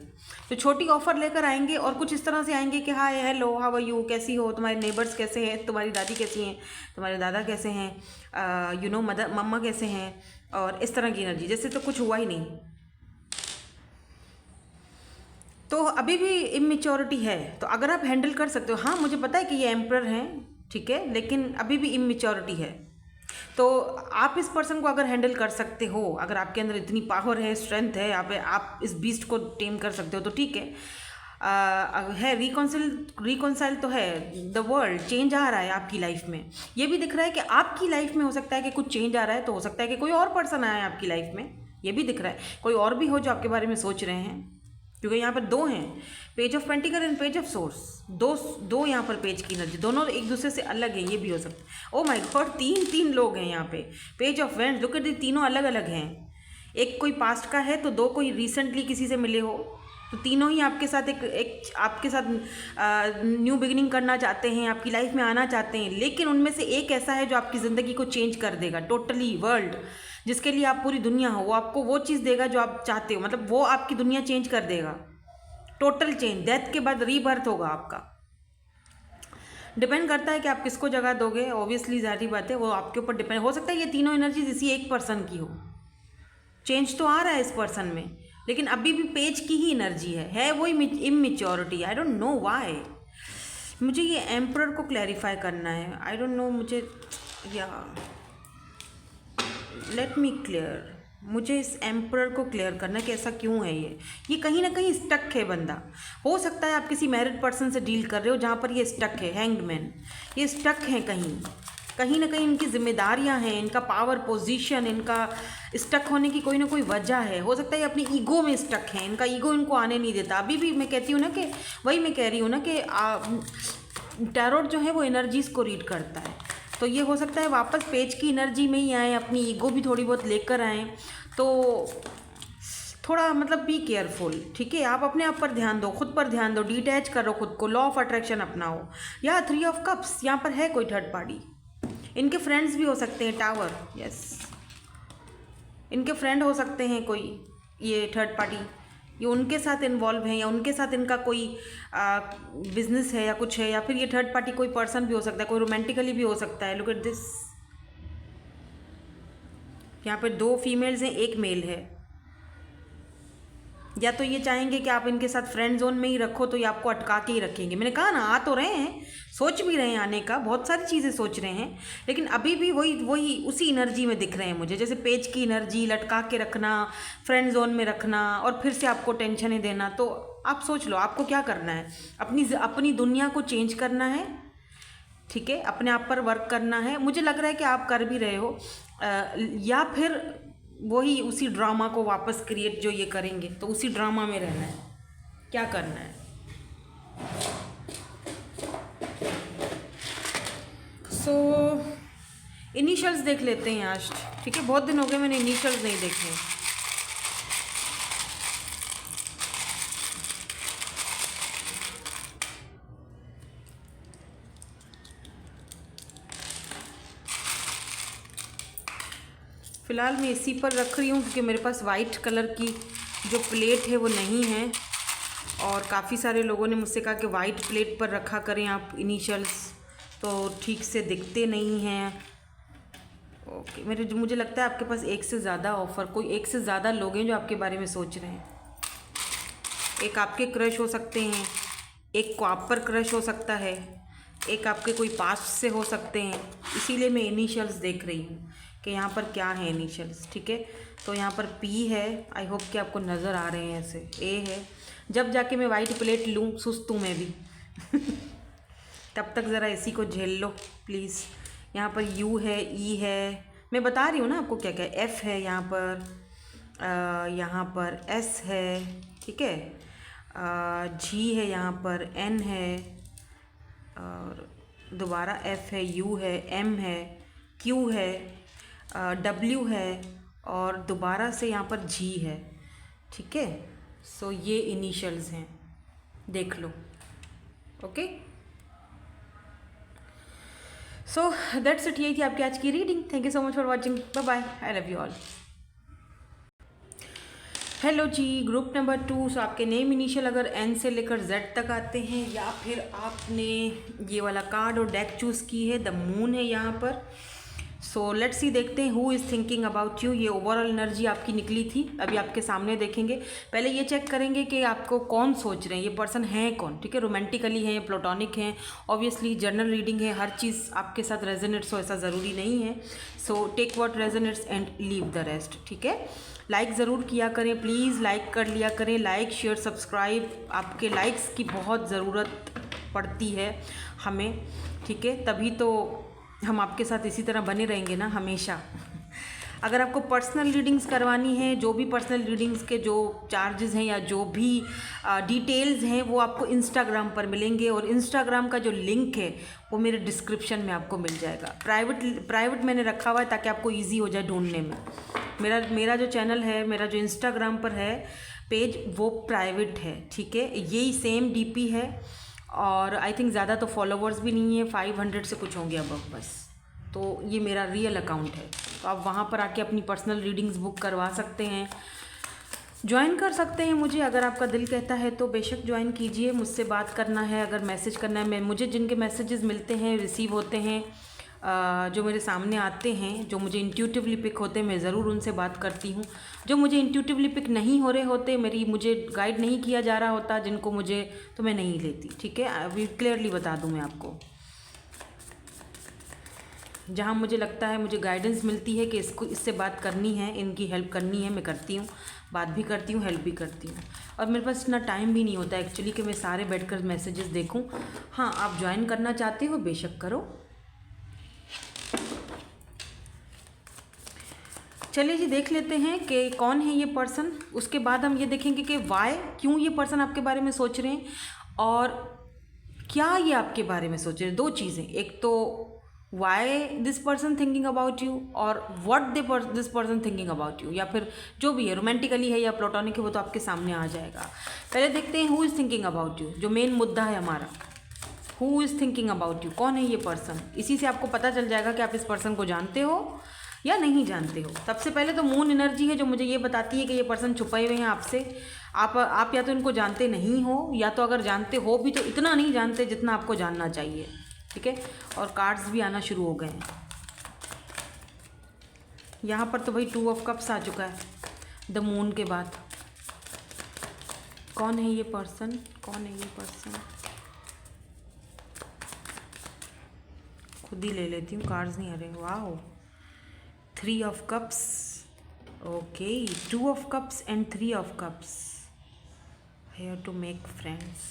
तो छोटी ऑफर लेकर आएंगे और कुछ इस तरह से आएंगे कि hi hello how are you, कैसी हो, तुम्हारे नेबर्स कैसे हैं, तुम्हारी दादी कैसी हैं, तुम्हारे दादा कैसे हैं, यू नो मदर मम्मा कैसे हैं, और इस तरह की एनर्जी, जैसे तो कुछ हुआ ही नहीं। तो अभी भी इमेच्योरिटी है, तो अगर आप हैंडल कर सकते हो, हाँ मुझे पता है कि ये एम्परर हैं, ठीक है, लेकिन अभी भी इमेच्योरिटी है। तो आप इस पर्सन को अगर हैंडल कर सकते हो, अगर आपके अंदर इतनी पावर है, स्ट्रेंथ है, आप इस बीस्ट को टेम कर सकते हो, तो ठीक है। है रिकॉन्साइल तो है। द वर्ल्ड, चेंज आ रहा है आपकी लाइफ में। ये भी दिख रहा है कि आपकी लाइफ में हो सकता है कि कुछ चेंज आ रहा है, तो हो सकता है कि कोई और पर्सन आया है आपकी लाइफ में। ये भी दिख रहा है कोई और भी हो जो आपके बारे में सोच रहे हैं, क्योंकि यहाँ पर दो हैं, page of pentacle and page of source. दो यहाँ पर पेज की एनर्जी, दोनों एक दूसरे से अलग है, ये भी हो सकता है। ओ माय गॉड, तीन लोग हैं यहाँ पे। Page of vends, look at, तीनों अलग अलग हैं। एक कोई पास्ट का है, तो दो कोई रिसेंटली किसी से मिले हो, तो तीनों ही आपके साथ एक आपके साथ न्यू बिगिनिंग करना चाहते हैं, आपकी लाइफ में आना चाहते हैं। लेकिन उनमें से एक ऐसा है जो आपकी ज़िंदगी को चेंज कर देगा टोटली, वर्ल्ड जिसके लिए आप पूरी दुनिया हो, वो आपको वो चीज़ देगा जो आप चाहते हो, मतलब वो आपकी दुनिया चेंज कर देगा, टोटल चेंज। डेथ के बाद रीबर्थ होगा आपका। डिपेंड करता है कि आप किसको जगह दोगे, ऑब्वियसली जाहिर बात है, वो आपके ऊपर डिपेंड। हो सकता है ये तीनों एनर्जीज इसी एक पर्सन की हो। चेंज तो आ रहा है इस पर्सन में, लेकिन अभी भी पेज की ही एनर्जी है वो immaturity. I don't know why. मुझे ये एम्परर को क्लैरिफाई करना है, आई डोंट नो, मुझे या लेट मी क्लियर, मुझे इस एम्परर को क्लियर करना कि ऐसा क्यों है। ये कहीं ना कहीं स्टक है बंदा। हो सकता है आप किसी मैरिड पर्सन से डील कर रहे हो जहाँ पर ये स्टक है, हैंग्ड मैन, ये स्टक हैं कहीं ना कहीं इनकी जिम्मेदारियां हैं, इनका पावर पोजीशन, इनका स्टक होने की कोई ना कोई वजह है। हो सकता है ये अपनी ईगो में स्टक है, इनका ईगो इनको आने नहीं देता। अभी भी मैं कहती हूँ ना कि वही मैं कह रही हूँ ना कि टैरोट जो है वो एनर्जीज़ को रीड करता है, तो ये हो सकता है वापस पेज की एनर्जी में ही आए, अपनी ईगो भी थोड़ी बहुत लेकर आएँ। तो थोड़ा मतलब बी केयरफुल, ठीक है। आप अपने आप पर ध्यान दो, खुद पर ध्यान दो, डिटैच करो खुद को, लॉ ऑफ अट्रैक्शन अपनाओ। या 3 ऑफ कप्स, यहाँ पर है कोई थर्ड पार्टी, इनके फ्रेंड्स भी हो सकते हैं। टावर, यस, इनके फ्रेंड हो सकते हैं कोई, ये थर्ड पार्टी, ये उनके साथ इन्वॉल्व है, या उनके साथ इनका कोई बिजनेस है या कुछ है, या फिर ये थर्ड पार्टी कोई पर्सन भी हो सकता है, कोई रोमांटिकली भी हो सकता है। लुक एट दिस, यहाँ पे 2 फीमेल्स हैं, 1 मेल है। या तो ये चाहेंगे कि आप इनके साथ फ्रेंड जोन में ही रखो, तो ये आपको अटका के ही रखेंगे। मैंने कहा ना, आ तो रहे हैं, सोच भी रहे हैं आने का, बहुत सारी चीज़ें सोच रहे हैं, लेकिन अभी भी वही उसी एनर्जी में दिख रहे हैं मुझे, जैसे पेज की एनर्जी, लटका के रखना, फ्रेंड जोन में रखना, और फिर से आपको टेंशनें देना। तो आप सोच लो आपको क्या करना है, अपनी दुनिया को चेंज करना है, ठीक है, अपने आप पर वर्क करना है। मुझे लग रहा है कि आप कर भी रहे हो, या फिर वही उसी ड्रामा को वापस क्रिएट जो ये करेंगे, तो उसी ड्रामा में रहना है। क्या करना है? सो इनिशियल्स देख लेते हैं आज, ठीक है। बहुत दिन हो गए मैंने इनिशियल्स नहीं देखे। फ़िलहाल मैं इसी पर रख रही हूँ क्योंकि मेरे पास वाइट कलर की जो प्लेट है वो नहीं है, और काफ़ी सारे लोगों ने मुझसे कहा कि वाइट प्लेट पर रखा करें आप इनिशियल्स, तो ठीक से दिखते नहीं हैं। ओके, मुझे लगता है आपके पास एक से ज़्यादा ऑफ़र, कोई एक से ज़्यादा लोग हैं जो आपके बारे में सोच रहे हैं। एक आपके क्रश हो सकते हैं, एक को आप पर क्रश हो सकता है, एक आपके कोई पास्ट से हो सकते हैं। इसीलिए मैं इनिशियल्स देख रही हूँ कि यहाँ पर क्या है इनिशियल्स। ठीक है, तो यहाँ पर पी है, आई होप कि आपको नज़र आ रहे हैं। ऐसे ए है। जब जाके मैं वाइट प्लेट लूँ, सुस्त हूँ मैं भी तब तक ज़रा इसी को झेल लो प्लीज़। यहाँ पर यू है, ई है, मैं बता रही हूँ ना आपको क्या क्या। एफ़ है यहाँ पर एस है, ठीक है, जी है, यहाँ पर एन है, और दोबारा एफ़ है, यू है, एम है, क्यू है, डब्ल्यू है, और दोबारा से यहाँ पर जी है। ठीक है, सो ये इनिशियल्स हैं, देख लो। Okay, so that's it. यही थी आपकी आज की reading. Thank you so much for watching. Bye bye, I love you all. Hello जी, ग्रुप नंबर 2। सो आपके नेम इनिशियल अगर एन से लेकर जेड तक आते हैं, या फिर आपने ये वाला कार्ड और डेक चूज़ की है, द मून है यहाँ पर। सो लेट्स सी, देखते हैं who is thinking about you. ये ओवरऑल एनर्जी आपकी निकली थी, अभी आपके सामने देखेंगे। पहले ये चेक करेंगे कि आपको कौन सोच रहे हैं, ये पर्सन है कौन। ठीक है, रोमांटिकली है, प्लोटोनिक है, ऑब्वियसली जनरल रीडिंग है, हर चीज़ आपके साथ रेजोनेट्स हो ऐसा ज़रूरी नहीं है। So take what resonates and leave the rest. ठीक है, लाइक ज़रूर किया करें, प्लीज़ लाइक कर लिया करें। लाइक, शेयर, सब्सक्राइब, आपके लाइक्स की बहुत ज़रूरत पड़ती है हमें। ठीक है, तभी तो हम आपके साथ इसी तरह बने रहेंगे ना हमेशा। अगर आपको पर्सनल रीडिंग्स करवानी है, जो भी पर्सनल रीडिंग्स के जो चार्जेस हैं या जो भी डिटेल्स हैं वो आपको इंस्टाग्राम पर मिलेंगे, और इंस्टाग्राम का जो लिंक है वो मेरे डिस्क्रिप्शन में आपको मिल जाएगा। प्राइवेट मैंने रखा हुआ है ताकि आपको ईजी हो जाए ढूंढने में। मेरा जो चैनल है, मेरा जो इंस्टाग्राम पर है पेज, वो प्राइवेट है। ठीक है, यही सेम डीपी है, और आई थिंक ज़्यादा तो फॉलोवर्स भी नहीं है, 500 से कुछ होंगे अब बस। तो ये मेरा रियल अकाउंट है, तो आप वहाँ पर आके अपनी पर्सनल रीडिंग्स बुक करवा सकते हैं, ज्वाइन कर सकते हैं मुझे। अगर आपका दिल कहता है तो बेशक ज्वाइन कीजिए। मुझसे बात करना है, अगर मैसेज करना है, मुझे जिनके मैसेजेस मिलते हैं, रिसीव होते हैं, जो मेरे सामने आते हैं, जो मुझे इंट्यूटिवली पिक होते हैं, मैं ज़रूर उनसे बात करती हूँ। जो मुझे इंट्यूटिवली पिक नहीं हो रहे होते, मुझे गाइड नहीं किया जा रहा होता जिनको मुझे, तो मैं नहीं लेती। ठीक है, अभी क्लियरली बता दूँ मैं आपको। जहाँ मुझे लगता है, मुझे गाइडेंस मिलती है कि इससे बात करनी है, इनकी हेल्प करनी है, मैं करती हूँ, बात भी करती हूँ, हेल्प भी करती हूँ। और मेरे पास इतना टाइम भी नहीं होता एक्चुअली कि मैं सारे बैठकर मैसेजेस देखूँ। हाँ, आप ज्वाइन करना चाहते हो बेशक करो। चलिए जी, देख लेते हैं कि कौन है ये पर्सन। उसके बाद हम ये देखेंगे कि वाई, क्यों ये पर्सन आपके बारे में सोच रहे हैं, और क्या ये आपके बारे में सोच रहे हैं। दो चीज़ें, एक तो why this person thinking about you, और what this person thinking about you, या फिर जो भी है, रोमांटिकली है या प्लोटोनिक है, वो तो आपके सामने आ जाएगा। पहले देखते हैं who is thinking about you, जो मेन मुद्दा है हमारा। Who is thinking about you, कौन है ये पर्सन। इसी से आपको पता चल जाएगा कि आप इस पर्सन को जानते हो या नहीं जानते हो। सबसे पहले तो मून एनर्जी है जो मुझे ये बताती है कि ये पर्सन छुपे हुए हैं आपसे। आप या तो इनको जानते नहीं हो, या तो अगर जानते हो भी तो इतना नहीं जानते जितना आपको जानना चाहिए। ठीक है, और कार्ड्स भी आना शुरू हो गए हैं यहाँ पर। तो भाई 2 ऑफ कप्स आ चुका है द मून के बाद। कौन है ये पर्सन, कौन है ये पर्सन, खुद ही ले लेती हूँ, कार्ड्स नहीं आ रहे। वाह, 3 of cups, okay, 2 of cups and 3 of cups, here to make friends।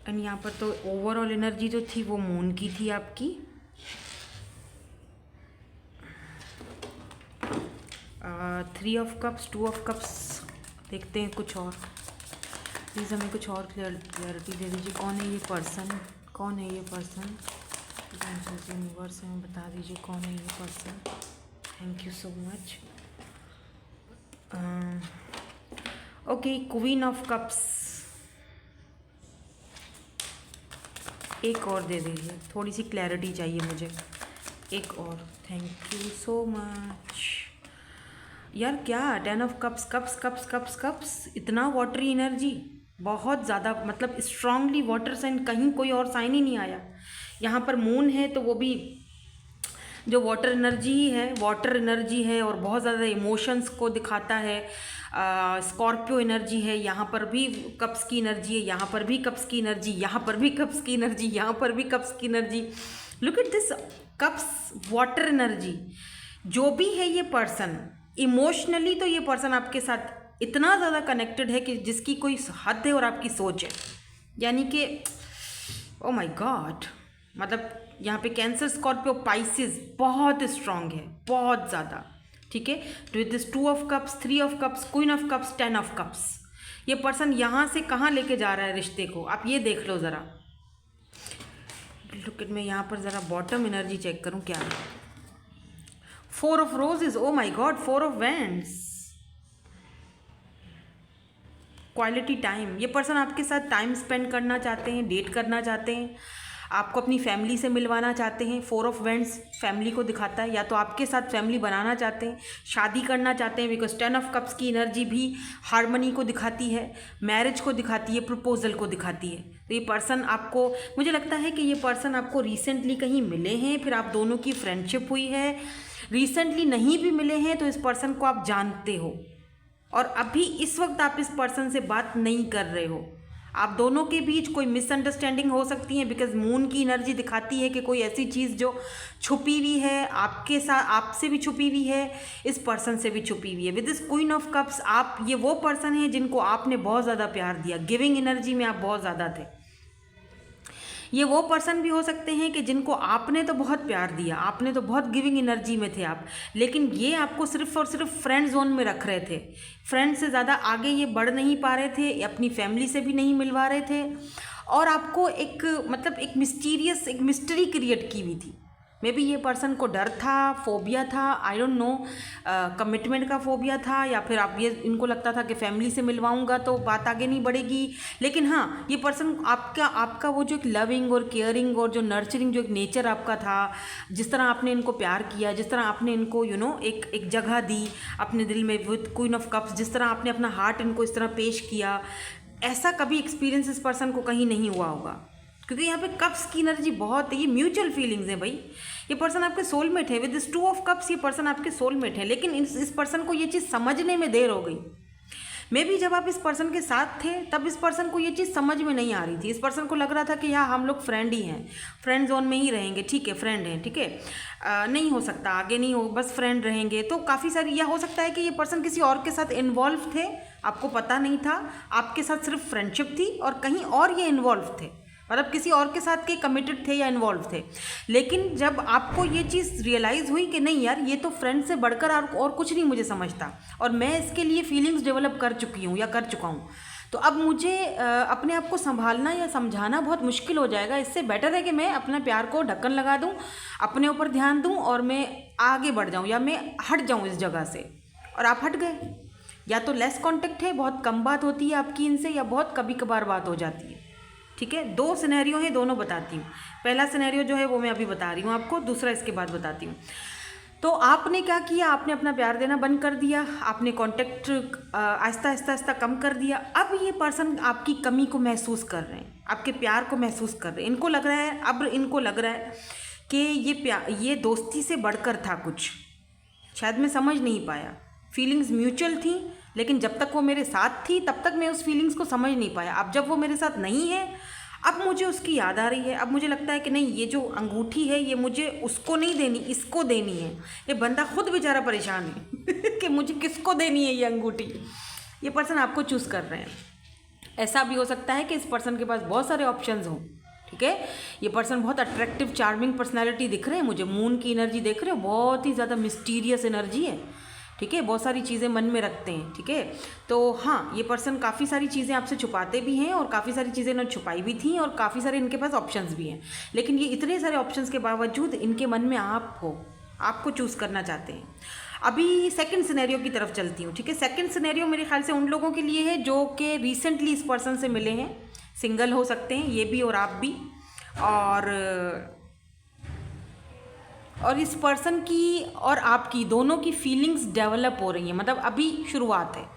And यहाँ पर तो ओवरऑल एनर्जी जो थी वो मून की थी आपकी। 3 of cups, 2 of cups, देखते हैं कुछ और। प्लीज़ हमें कुछ और क्लियरिटी दे दीजिए। कौन है ये पर्सन, कौन है ये पर्सन, यूनिवर्स में बता दीजिए कौन है ये person. Thank you so much. Okay, queen of cups, एक और दे दीजिए, थोड़ी सी क्लैरिटी चाहिए मुझे। एक और, थैंक यू सो मच। यार क्या 10 of cups, cups cups cups cups, इतना वाटरी एनर्जी, बहुत ज़्यादा, मतलब स्ट्रांगली वाटर साइन, कहीं कोई और साइन ही नहीं आया। यहाँ पर मून है तो वो भी जो वाटर एनर्जी ही है, वाटर एनर्जी है और बहुत ज़्यादा इमोशंस को दिखाता है। स्कॉर्पियो एनर्जी है, यहाँ पर भी कप्स की एनर्जी है, यहाँ पर भी कप्स की एनर्जी, यहाँ पर भी कप्स की एनर्जी, यहाँ पर भी कप्स की energy. Look at this cups, water energy. जो भी है ये पर्सन, इमोशनली तो ये पर्सन आपके साथ इतना ज़्यादा कनेक्टेड है कि जिसकी कोई हद है और आपकी सोच है, यानी कि ओ माय गॉड, मतलब यहाँ पे कैंसर, स्कॉर्पियो, पाइसिस बहुत स्ट्रांग है, बहुत ज़्यादा। ठीक है, with this 2 of cups, 3 of cups, queen of cups, 10 of cups, ये पर्सन यहाँ से कहाँ लेके जा रहा है रिश्ते को, आप ये देख लो ज़रा। लुक एट, मैं यहाँ पर ज़रा बॉटम एनर्जी चेक करूँ क्या है। 4 of roses, O my God, 4 of wands, quality time. ये पर्सन आपके साथ टाइम स्पेंड करना चाहते हैं, डेट करना चाहते हैं, आपको अपनी फैमिली से मिलवाना चाहते हैं। 4 ऑफ वैंड्स फैमिली को दिखाता है, या तो आपके साथ फैमिली बनाना चाहते हैं, शादी करना चाहते हैं, बिकॉज 10 ऑफ कप्स की एनर्जी भी हार्मनी को दिखाती है, मैरिज को दिखाती है, प्रपोजल को दिखाती है। तो ये पर्सन आपको, मुझे लगता है कि ये पर्सन आपको रिसेंटली कहीं मिले हैं, फिर आप दोनों की फ्रेंडशिप हुई है। रिसेंटली नहीं भी मिले हैं तो इस पर्सन को आप जानते हो, और अभी इस वक्त आप इस पर्सन से बात नहीं कर रहे हो। आप दोनों के बीच कोई मिसअंडरस्टैंडिंग हो सकती है, बिकॉज मून की एनर्जी दिखाती है कि कोई ऐसी चीज़ जो छुपी हुई है आपके साथ, आपसे भी छुपी हुई है, इस पर्सन से भी छुपी हुई है। With this queen of cups, आप, ये वो पर्सन है जिनको आपने बहुत ज़्यादा प्यार दिया, गिविंग एनर्जी में आप बहुत ज़्यादा थे। ये वो पर्सन भी हो सकते हैं कि जिनको आपने तो बहुत प्यार दिया, आपने तो बहुत गिविंग एनर्जी में थे आप, लेकिन ये आपको सिर्फ और सिर्फ फ्रेंड जोन में रख रहे थे। फ्रेंड से ज़्यादा आगे ये बढ़ नहीं पा रहे थे, अपनी फैमिली से भी नहीं मिलवा रहे थे, और आपको एक, मतलब एक मिस्टीरियस, एक मिस्ट्री क्रिएट की हुई थी। मे बी ये पर्सन को डर था, फोबिया था, आई डोंट नो, कमिटमेंट का फोबिया था, या फिर आप, ये इनको लगता था कि फैमिली से मिलवाऊंगा तो बात आगे नहीं बढ़ेगी। लेकिन हाँ, ये पर्सन आपका वो जो एक लविंग और केयरिंग और जो नर्चरिंग जो एक नेचर आपका था, जिस तरह आपने इनको प्यार किया, जिस तरह आपने इनको एक जगह दी अपने दिल में विद क्वीन ऑफ कप्स, जिस तरह आपने अपना हार्ट इनको इस तरह पेश किया, ऐसा कभी एक्सपीरियंस इस पर्सन को कहीं नहीं हुआ होगा, क्योंकि यहाँ पे कप्स की एनर्जी बहुत है। ये म्यूचुअल फीलिंग्स है भाई, ये पर्सन आपके सोलमेट है। विद दिस 2 ऑफ कप्स, ये पर्सन आपके सोलमेट है, लेकिन इस पर्सन को ये चीज़ समझने में देर हो गई। मे बी जब आप इस पर्सन के साथ थे तब इस पर्सन को ये चीज़ समझ में नहीं आ रही थी। इस पर्सन को लग रहा था कि यहाँ हम लोग फ्रेंड ही हैं, फ्रेंड जोन में ही रहेंगे, ठीक है, फ्रेंड हैं, ठीक है, नहीं हो सकता आगे, नहीं हो, बस फ्रेंड रहेंगे। तो काफ़ी सारी, यह हो सकता है कि ये पर्सन किसी और के साथ इन्वॉल्व थे, आपको पता नहीं था, आपके साथ सिर्फ फ्रेंडशिप थी और कहीं और ये इन्वॉल्व थे, मतलब किसी और के साथ के कमिटेड थे या इन्वॉल्व थे। लेकिन जब आपको ये चीज़ रियलाइज़ हुई कि नहीं यार, ये तो फ्रेंड से बढ़कर और कुछ नहीं मुझे समझता, और मैं इसके लिए फीलिंग्स डेवलप कर चुकी हूँ या कर चुका हूँ, तो अब मुझे अपने आप को संभालना या समझाना बहुत मुश्किल हो जाएगा। इससे बेटर है कि मैं अपने प्यार को ढक्कन लगा दूँ, अपने ऊपर ध्यान दूँ और मैं आगे बढ़ जाऊँ, या मैं हट जाऊँ इस जगह से। और आप हट गए, या तो लेस कॉन्टेक्ट है, बहुत कम बात होती है आपकी इनसे, या बहुत कभी कभार बात हो जाती है। ठीक है, 2 सिनेरियो हैं, दोनों बताती हूँ। पहला सिनेरियो जो है वो मैं अभी बता रही हूँ आपको, दूसरा इसके बाद बताती हूँ। तो आपने क्या किया, आपने अपना प्यार देना बंद कर दिया, आपने कांटेक्ट आहिस्ता आहिस्ता आहिस्ता कम कर दिया। अब ये पर्सन आपकी कमी को महसूस कर रहे हैं, आपके प्यार को महसूस कर रहे हैं। इनको लग रहा है, अब इनको लग रहा है कि ये दोस्ती से बढ़कर था कुछ, शायद मैं समझ नहीं पाया। फीलिंग्स म्यूचुअल थी, लेकिन जब तक वो मेरे साथ थी तब तक मैं उस फीलिंग्स को समझ नहीं पाया। अब जब वो मेरे साथ नहीं है, अब मुझे उसकी याद आ रही है। अब मुझे लगता है कि नहीं, ये जो अंगूठी है ये मुझे उसको नहीं देनी, इसको देनी है। ये बंदा खुद बेचारा परेशान है कि मुझे किसको देनी है ये अंगूठी। ये पर्सन आपको चूज़ कर रहे हैं। ऐसा भी हो सकता है कि इस पर्सन के पास बहुत सारे ऑप्शंस हों, ठीक है। ये पर्सन बहुत अट्रैक्टिव, चार्मिंग पर्सनैलिटी दिख रहे हैं मुझे, मून की एनर्जी देख रहे हो, बहुत ही ज़्यादा मिस्टीरियस एनर्जी है, ठीक है, बहुत सारी चीज़ें मन में रखते हैं, ठीक है। तो हाँ, ये पर्सन काफ़ी सारी चीज़ें आपसे छुपाते भी हैं, और काफ़ी सारी चीज़ें इन्होंने छुपाई भी थी, और काफ़ी सारे इनके पास ऑप्शंस भी हैं। लेकिन ये इतने सारे ऑप्शंस के बावजूद इनके मन में आप हो, आपको चूज़ करना चाहते हैं। अभी सेकंड सिनेरियो की तरफ चलती हूँ, ठीक है। सेकंड सिनेरियो मेरे ख्याल से उन लोगों के लिए है जो कि रिसेंटली इस पर्सन से मिले हैं, सिंगल हो सकते हैं ये भी और आप भी, और इस पर्सन की और आपकी दोनों की फीलिंग्स डेवलप हो रही हैं, मतलब अभी शुरुआत है।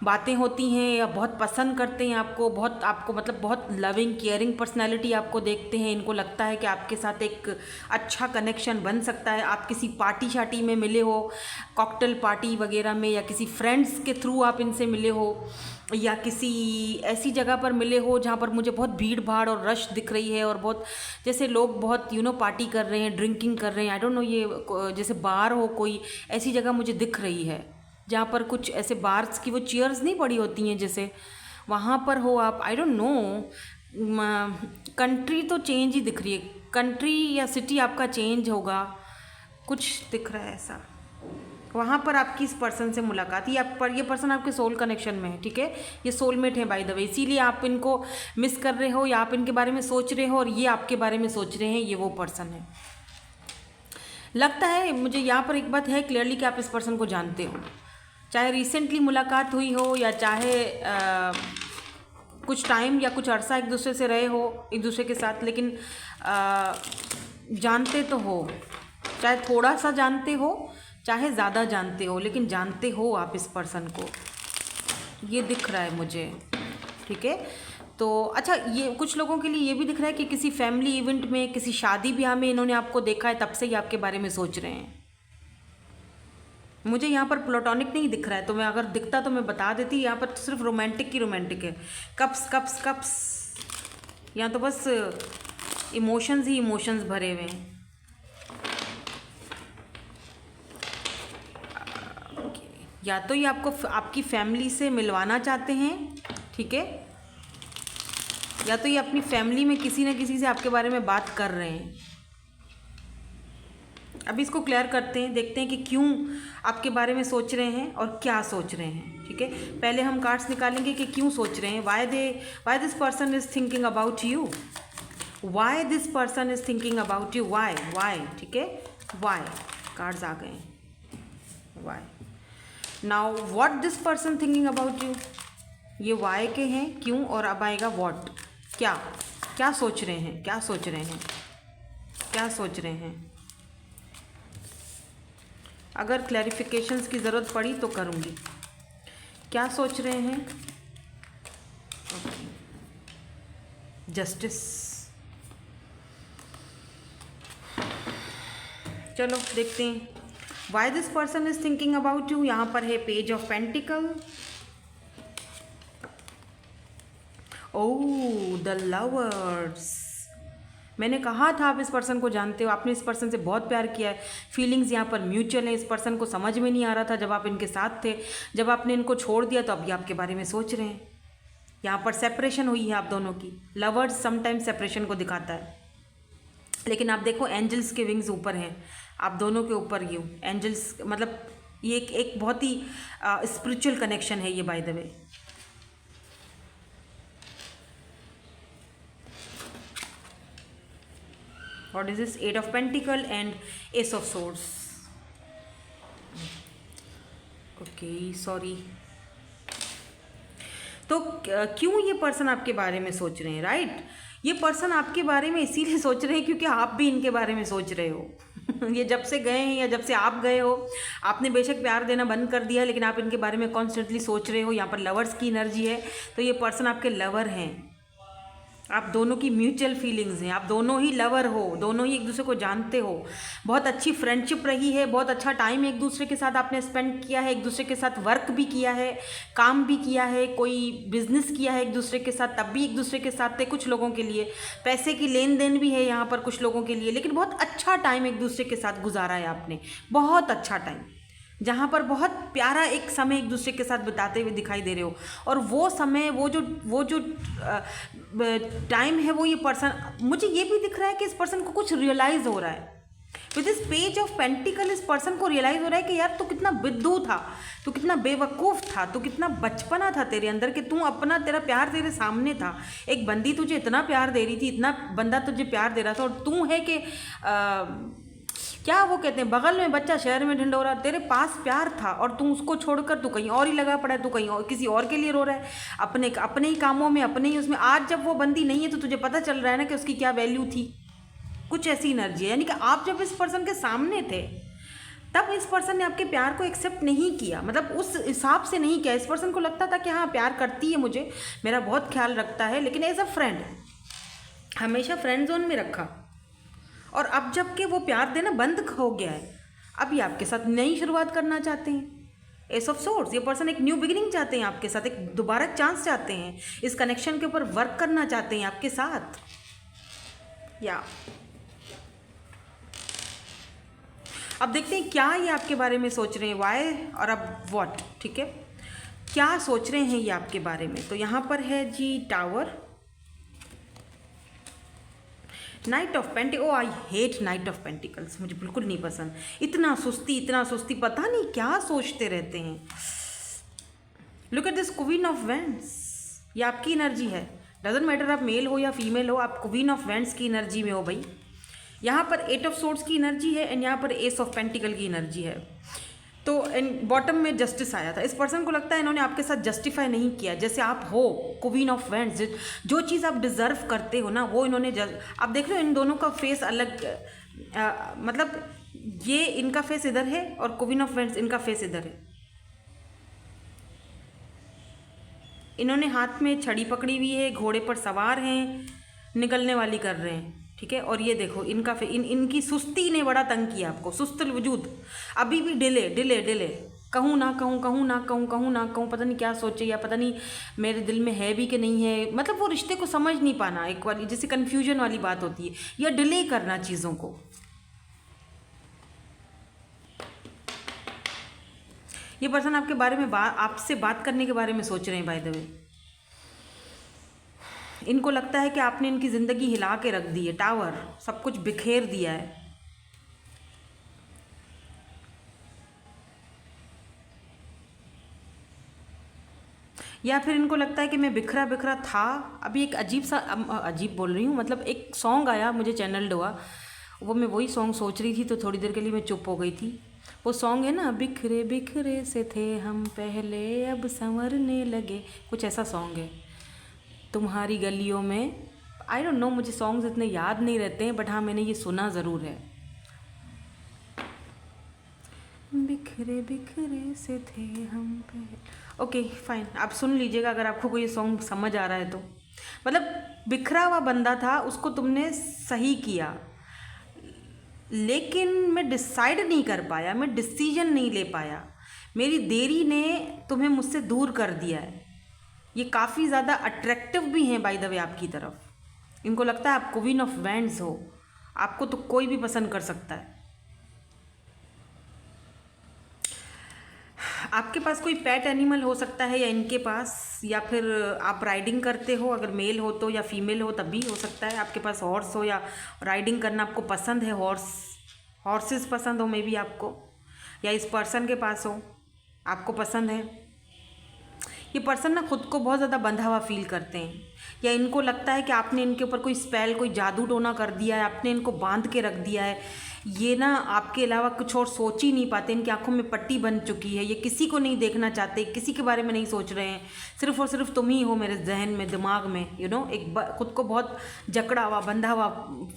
बातें होती हैं या बहुत पसंद करते हैं आपको, बहुत आपको मतलब बहुत लविंग केयरिंग पर्सनैलिटी आपको देखते हैं। इनको लगता है कि आपके साथ एक अच्छा कनेक्शन बन सकता है। आप किसी पार्टी शार्टी में मिले हो, कॉकटेल पार्टी वगैरह में, या किसी फ्रेंड्स के थ्रू आप इनसे मिले हो, या किसी ऐसी जगह पर मिले हो जहाँ पर मुझे बहुत भीड़ भाड़ और रश दिख रही है, और बहुत जैसे लोग बहुत पार्टी कर रहे हैं, ड्रिंकिंग कर रहे हैं। आई डोंट नो, ये जैसे बार हो कोई ऐसी जगह मुझे दिख रही है जहाँ पर कुछ ऐसे बार्स की वो चेयर्स नहीं पड़ी होती हैं, जैसे वहाँ पर हो आप। आई डोंट नो, कंट्री तो चेंज ही दिख रही है, कंट्री या सिटी आपका चेंज होगा, कुछ दिख रहा है ऐसा। वहाँ पर आपकी इस पर्सन से मुलाकात, ये पर्सन आपके सोल कनेक्शन में है, ठीक है। ये सोलमेट है बाय द वे, इसीलिए आप इनको मिस कर रहे हो या आप इनके बारे में सोच रहे हो और ये आपके बारे में सोच रहे हैं। ये वो पर्सन है लगता है मुझे। यहाँ पर एक बात है क्लियरली कि आप इस पर्सन को जानते हो, चाहे रिसेंटली मुलाकात हुई हो या चाहे कुछ टाइम या कुछ अरसा एक दूसरे से रहे हो एक दूसरे के साथ, लेकिन जानते तो हो, चाहे थोड़ा सा जानते हो चाहे ज़्यादा जानते हो, लेकिन जानते हो आप इस पर्सन को, ये दिख रहा है मुझे, ठीक है। तो अच्छा, ये कुछ लोगों के लिए ये भी दिख रहा है कि किसी फैमिली इवेंट में, किसी शादी ब्याह में इन्होंने आपको देखा है, तब से ही आपके बारे में सोच रहे हैं। मुझे यहाँ पर प्लेटोनिक नहीं दिख रहा है, तो मैं अगर दिखता तो मैं बता देती। यहाँ पर तो सिर्फ रोमांटिक की रोमांटिक है, कप्स कप्स कप्स, यहाँ तो बस इमोशंस ही इमोशंस भरे हुए हैं। या तो ये आपको आपकी फैमिली से मिलवाना चाहते हैं, ठीक है, या तो ये अपनी फैमिली में किसी न किसी से आपके बारे में बात कर रहे हैं। अभी इसको क्लियर करते हैं, देखते हैं कि क्यों आपके बारे में सोच रहे हैं और क्या सोच रहे हैं, ठीक है। पहले हम कार्ड्स निकालेंगे कि क्यों सोच रहे हैं, why this person is thinking about you, why this person is thinking about you, why, ठीक है, वाई कार्ड्स आ गए, why. Now what this person thinking about you, ये वाई के हैं, क्यों, और अब आएगा व्हाट, क्या सोच रहे हैं, क्या सोच रहे हैं, क्या सोच रहे हैं। अगर क्लैरिफिकेशंस की ज़रूरत पड़ी तो करूँगी। क्या सोच रहे हैं, जस्टिस। चलो देखते हैं why this person is thinking about you. यहाँ पर है page of pentacle, oh the lovers. मैंने कहा था आप इस पर्सन को जानते हो, आपने इस पर्सन से बहुत प्यार किया है, फीलिंग्स यहाँ पर म्यूचुअल है। इस पर्सन को समझ में नहीं आ रहा था जब आप इनके साथ थे, जब आपने इनको छोड़ दिया तो अब ये आपके बारे में सोच रहे हैं। यहाँ पर सेपरेशन हुई है आप दोनों की। लवर्स समटाइम्स सेपरेशन को दिखाता है, लेकिन आप देखो एंजल्स के विंग्स ऊपर हैं आप दोनों के ऊपर। यू एंजल्स मतलब ये एक बहुत ही स्पिरिचुअल कनेक्शन है ये by the way. What is this? 8 of Pentacle and Ace of Swords. Okay, sorry. तो क्यों ये पर्सन आपके बारे में सोच रहे हैं, राइट? ये पर्सन आपके बारे में इसीलिए सोच रहे हैं क्योंकि आप भी इनके बारे में सोच रहे हो। ये जब से गए हैं या जब से आप गए हो, आपने बेशक प्यार देना बंद कर दिया, लेकिन आप इनके बारे में कॉन्स्टेंटली सोच रहे हो। यहाँ पर लवर्स की एनर्जी है, तो ये पर्सन आपके लवर हैं। आप दोनों की म्यूचुअल फीलिंग्स हैं, आप दोनों ही लवर हो, दोनों ही एक दूसरे को जानते हो। बहुत अच्छी फ्रेंडशिप रही है, बहुत अच्छा टाइम एक दूसरे के साथ आपने स्पेंड किया है, एक दूसरे के साथ वर्क भी किया है, काम भी किया है, कोई बिजनेस किया है एक दूसरे के साथ, तब भी एक दूसरे के साथ थे। कुछ लोगों के लिए पैसे की लेन देन भी है यहाँ पर कुछ लोगों के लिए, लेकिन बहुत अच्छा टाइम एक दूसरे के साथ गुजारा है आपने, बहुत अच्छा टाइम, जहाँ पर बहुत प्यारा एक समय एक दूसरे के साथ बिताते हुए दिखाई दे रहे हो। और वो समय, वो जो टाइम है, वो ये पर्सन, मुझे ये भी दिख रहा है कि इस पर्सन को कुछ रियलाइज़ हो रहा है। With this page of pentacle इस पर्सन को रियलाइज़ हो रहा है कि यार तू कितना बिद्दू था, तू कितना बेवकूफ़ था, तू कितना बचपना था तेरे अंदर, कि तू अपना, तेरा प्यार तेरे सामने था। एक बंदी तुझे इतना प्यार दे रही थी, इतना बंदा तुझे प्यार दे रहा था, और तू है कि क्या वो कहते हैं, बगल में बच्चा शहर में ढिंढोरा। तेरे पास प्यार था और तू उसको छोड़कर तू कहीं और ही लगा पड़ा है, तू कहीं और किसी और के लिए रो रहा है, अपने ही कामों में, अपने ही उसमें। आज जब वो बंदी नहीं है तो तुझे पता चल रहा है ना कि उसकी क्या वैल्यू थी। कुछ ऐसी एनर्जी है। यानी कि आप जब इस पर्सन के सामने थे तब इस पर्सन ने आपके प्यार को एक्सेप्ट नहीं किया, मतलब उस हिसाब से नहीं किया। इस पर्सन को लगता था कि हाँ प्यार करती है मुझे, मेरा बहुत ख्याल रखता है, लेकिन एज अ फ्रेंड हमेशा फ्रेंड जोन में रखा। और अब जबकि वो प्यार देना बंद हो गया है, अब ये आपके साथ नई शुरुआत करना चाहते हैं। एस ऑफ सोर्ड्स, ये पर्सन एक न्यू बिगिनिंग चाहते हैं आपके साथ, एक दोबारा चांस चाहते हैं, इस कनेक्शन के ऊपर वर्क करना चाहते हैं आपके साथ। या अब देखते हैं क्या ये आपके बारे में सोच रहे हैं, वाई और अब व्हाट। ठीक है, क्या सोच रहे हैं ये आपके बारे में। तो यहाँ पर है जी tower, knight of pentacle. Oh I hate knight of pentacles, मुझे बिल्कुल नहीं पसंद। इतना सुस्ती, पता नहीं क्या सोचते रहते हैं। Look at this queen of vends, ये आपकी एनर्जी है। डजेंट मैटर आप मेल हो या फीमेल हो, आप क्वीन ऑफ वेंड्स की एनर्जी में हो भाई। यहाँ पर 8 ऑफ सोर्ड्स की एनर्जी है एंड यहाँ पर एस ऑफ पेंटिकल की एनर्जी है। तो बॉटम में जस्टिस आया था। इस पर्सन को लगता है इन्होंने आपके साथ जस्टिफाई नहीं किया, जैसे आप हो क्वीन ऑफ वेंड्स, जो चीज़ आप डिज़र्व करते हो ना वो इन्होंने आप देख रहे हो इन दोनों का फेस अलग, मतलब ये इनका फेस इधर है और क्वीन ऑफ वेंड्स इनका फेस इधर है। इन्होंने हाथ में छड़ी पकड़ी हुई है, घोड़े पर सवार हैं, निकलने वाली कर रहे हैं। ठीक है, और ये देखो इनका इनकी सुस्ती ने बड़ा तंग किया आपको, सुस्त वजूद, अभी भी डिले डिले डिले, कहूँ ना कहूँ, कहूँ ना कहूँ, कहूँ ना कहूँ, पता नहीं क्या सोचे या पता नहीं मेरे दिल में है भी कि नहीं है, मतलब वो रिश्ते को समझ नहीं पाना, एक वाली जैसे कन्फ्यूजन वाली बात होती है, या डिले करना चीज़ों को। ये पर्सन आपके बारे में आपसे बात करने के बारे में सोच रहे हैं बाय द वे। इनको लगता है कि आपने इनकी ज़िंदगी हिला के रख दी है, टावर, सब कुछ बिखेर दिया है। या फिर इनको लगता है कि मैं बिखरा बिखरा था। अभी एक अजीब सा, अजीब बोल रही हूँ, मतलब एक सॉन्ग आया मुझे चैनल हुआ, वो मैं वही सॉन्ग सोच रही थी, तो थोड़ी देर के लिए मैं चुप हो गई थी। वो सॉन्ग है ना, बिखरे बिखरे से थे हम पहले अब संवरने लगे, कुछ ऐसा सॉन्ग है। तुम्हारी गलियों में, आई डोंट नो, मुझे सॉन्ग्स इतने याद नहीं रहते हैं, बट हाँ मैंने ये सुना ज़रूर है। बिखरे बिखरे से थे हम पे। ओके फाइन, आप सुन लीजिएगा अगर आपको कोई सॉन्ग समझ आ रहा है तो। मतलब बिखरा हुआ बंदा था, उसको तुमने सही किया, लेकिन मैं डिसाइड नहीं कर पाया, मैं डिसीजन नहीं ले पाया, मेरी देरी ने तुम्हें मुझसे दूर कर दिया है। ये काफ़ी ज़्यादा अट्रैक्टिव भी हैं बाय द वे आपकी तरफ। इनको लगता है आप क्वीन ऑफ वेंड्स हो, आपको तो कोई भी पसंद कर सकता है। आपके पास कोई पेट एनिमल हो सकता है या इनके पास, या फिर आप राइडिंग करते हो, अगर मेल हो तो, या फीमेल हो तब भी हो सकता है। आपके पास हॉर्स हो या राइडिंग करना आपको पसंद है, हॉर्सेस पसंद हो मे बी आपको, या इस पर्सन के पास हो, आपको पसंद है। ये पर्सन ना खुद को बहुत ज़्यादा बंधा हुआ फील करते हैं, या इनको लगता है कि आपने इनके ऊपर कोई स्पेल, कोई जादू टोना कर दिया है, आपने इनको बांध के रख दिया है। ये ना आपके अलावा कुछ और सोच ही नहीं पाते, इनकी आंखों में पट्टी बन चुकी है, ये किसी को नहीं देखना चाहते, किसी के बारे में नहीं सोच रहे हैं, सिर्फ और सिर्फ तुम ही हो मेरे जहन में, दिमाग में, यू नो, एक खुद को बहुत जकड़ा हुआ, बंधा हुआ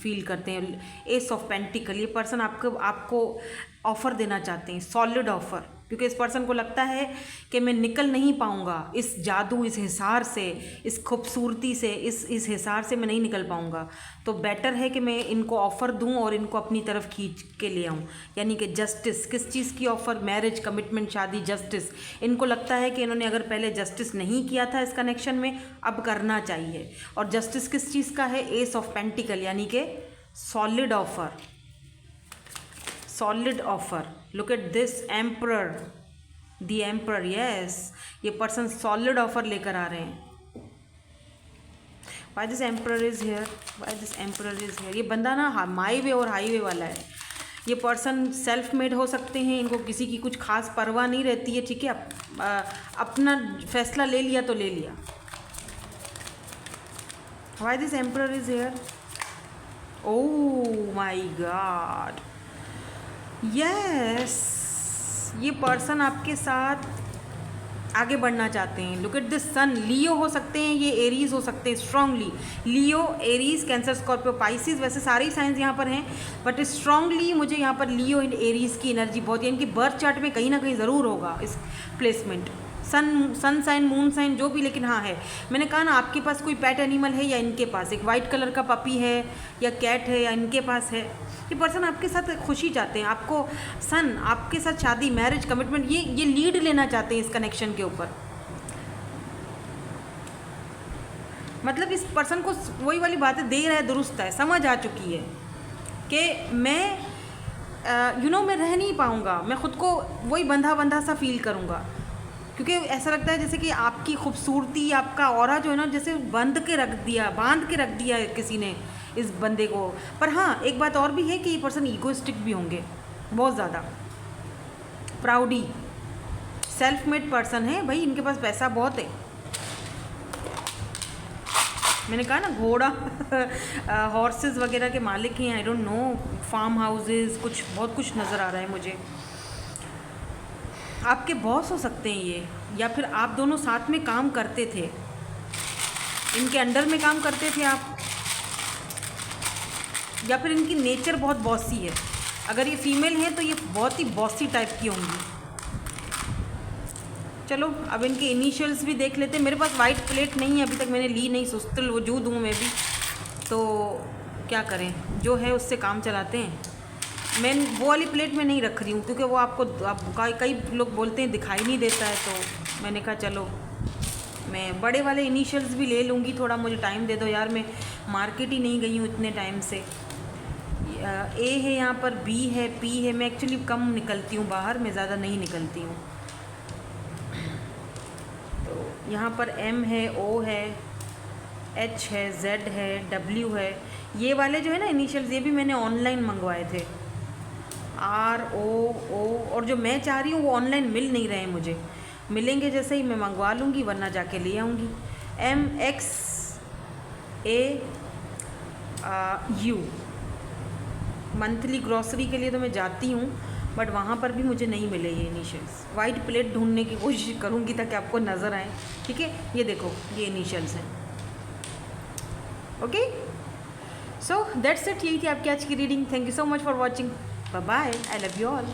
फील करते हैं। एस ऑफ पेंटिकल, ये पर्सन आपको ऑफ़र देना चाहते हैं, सॉलिड ऑफ़र, क्योंकि इस पर्सन को लगता है कि मैं निकल नहीं पाऊँगा इस जादू, इस हिसार से, इस खूबसूरती से, इस हिसार से मैं नहीं निकल पाऊँगा। तो बेटर है कि मैं इनको ऑफ़र दूँ और इनको अपनी तरफ खींच के ले आऊँ। यानी कि जस्टिस, किस चीज़ की ऑफ़र, मैरिज, कमिटमेंट, शादी, जस्टिस। इनको लगता है कि इन्होंने अगर पहले जस्टिस नहीं किया था इस कनेक्शन में, अब करना चाहिए। और जस्टिस किस चीज़ का है, एस ऑफ पेंटिकल, यानी कि solid offer, solid offer. Look at this emperor, the emperor, yes, ये पर्सन सॉलिड ऑफर लेकर आ रहे हैं। Why this emperor is here, why this emperor is here. ये बंदा ना माई वे और हाईवे वाला है। ये पर्सन सेल्फ मेड हो सकते हैं, इनको किसी की कुछ खास परवाह नहीं रहती है। ठीक है, अपना फैसला ले लिया तो ले लिया। Why this emperor is here, oh my God, yes, ये पर्सन आपके साथ आगे बढ़ना चाहते हैं। लुक एट दिस सन, लियो हो सकते हैं, ये एरीज हो सकते हैं स्ट्रांगली। लियो, एरीज, कैंसर, स्कॉर्पियो, पाइसिस, वैसे सारे ही साइंस यहाँ पर हैं, बट स्ट्रांगली मुझे यहाँ पर लियो एंड एरीज की एनर्जी बहुत है। इनकी बर्थ चार्ट में कहीं ना कहीं ज़रूर होगा इस placement, sun sign, moon sign, जो भी, लेकिन हाँ है। मैंने कहा ना, आपके पास कोई पेट एनिमल है या इनके पास एक वाइट कलर का पपी है या कैट है या इनके पास है। ये पर्सन आपके साथ खुशी चाहते हैं, आपको सन, आपके साथ शादी, मैरिज, कमिटमेंट, ये लीड लेना चाहते हैं इस कनेक्शन के ऊपर। मतलब इस पर्सन को वही वाली बातें दे रहा है, दुरुस्त है, समझ आ चुकी है कि मैं मैं रह नहीं पाऊँगा, मैं ख़ुद को वही बंधा बंधा सा फील करूँगा, क्योंकि ऐसा लगता है जैसे कि आपकी खूबसूरती, आपका ऑरा जो है ना, जैसे बांध के रख दिया है किसी ने इस बंदे को। पर हाँ, एक बात और भी है कि ये पर्सन ईगोइस्टिक भी होंगे बहुत ज़्यादा, प्राउडी, सेल्फ मेड पर्सन है भाई, इनके पास पैसा बहुत है। मैंने कहा ना, घोड़ा हॉर्सेस वगैरह के मालिक हैं, I don't know, farm houses, कुछ बहुत कुछ नज़र आ रहा है मुझे। आपके बॉस हो सकते हैं ये, या फिर आप दोनों साथ में काम करते थे, इनके अंडर में काम करते थे आप, या फिर इनकी नेचर बहुत बॉसी है। अगर ये फीमेल हैं तो ये बहुत ही बॉसी टाइप की होंगी। चलो अब इनके इनिशियल्स भी देख लेते हैं। मेरे पास वाइट प्लेट नहीं है, अभी तक मैंने ली नहीं, सुस्तल वजूद हूँ मैं भी, तो क्या करें, जो है उससे काम चलाते हैं। मैं वो वाली प्लेट में नहीं रख रही हूँ, क्योंकि वो आपको कई लोग बोलते हैं दिखाई नहीं देता है, तो मैंने कहा चलो मैं बड़े वाले इनिशियल्स भी ले लूँगी। थोड़ा मुझे टाइम दे दो यार, मैं मार्केट ही नहीं गई हूँ इतने टाइम से। ए है यहाँ पर, बी है, पी है। मैं एक्चुअली कम निकलती हूँ बाहर, मैं ज़्यादा नहीं निकलती हूँ। तो यहाँ पर एम है, ओ है, एच है, जेड है, डब्ल्यू है। ये वाले जो है ना इनिशियल्स, ये भी मैंने ऑनलाइन मंगवाए थे, आर ओ, और जो मैं चाह रही हूँ वो ऑनलाइन मिल नहीं रहे हैं मुझे। मिलेंगे जैसे ही मैं मंगवा लूँगी, वरना जाके ले आऊँगी। M, X, A, U. Monthly grocery के लिए तो मैं जाती हूँ, बट वहाँ पर भी मुझे नहीं मिले ये इनिशियल्स। वाइट प्लेट ढूंढने की कोशिश करूँगी ताकि आपको नज़र आए। ठीक है, ये देखो, ये इनिशियल्स हैं। ओके, सो दैट्स इट, यही थी आपकी आज की reading. Thank you so much for watching, bye bye, I love you all.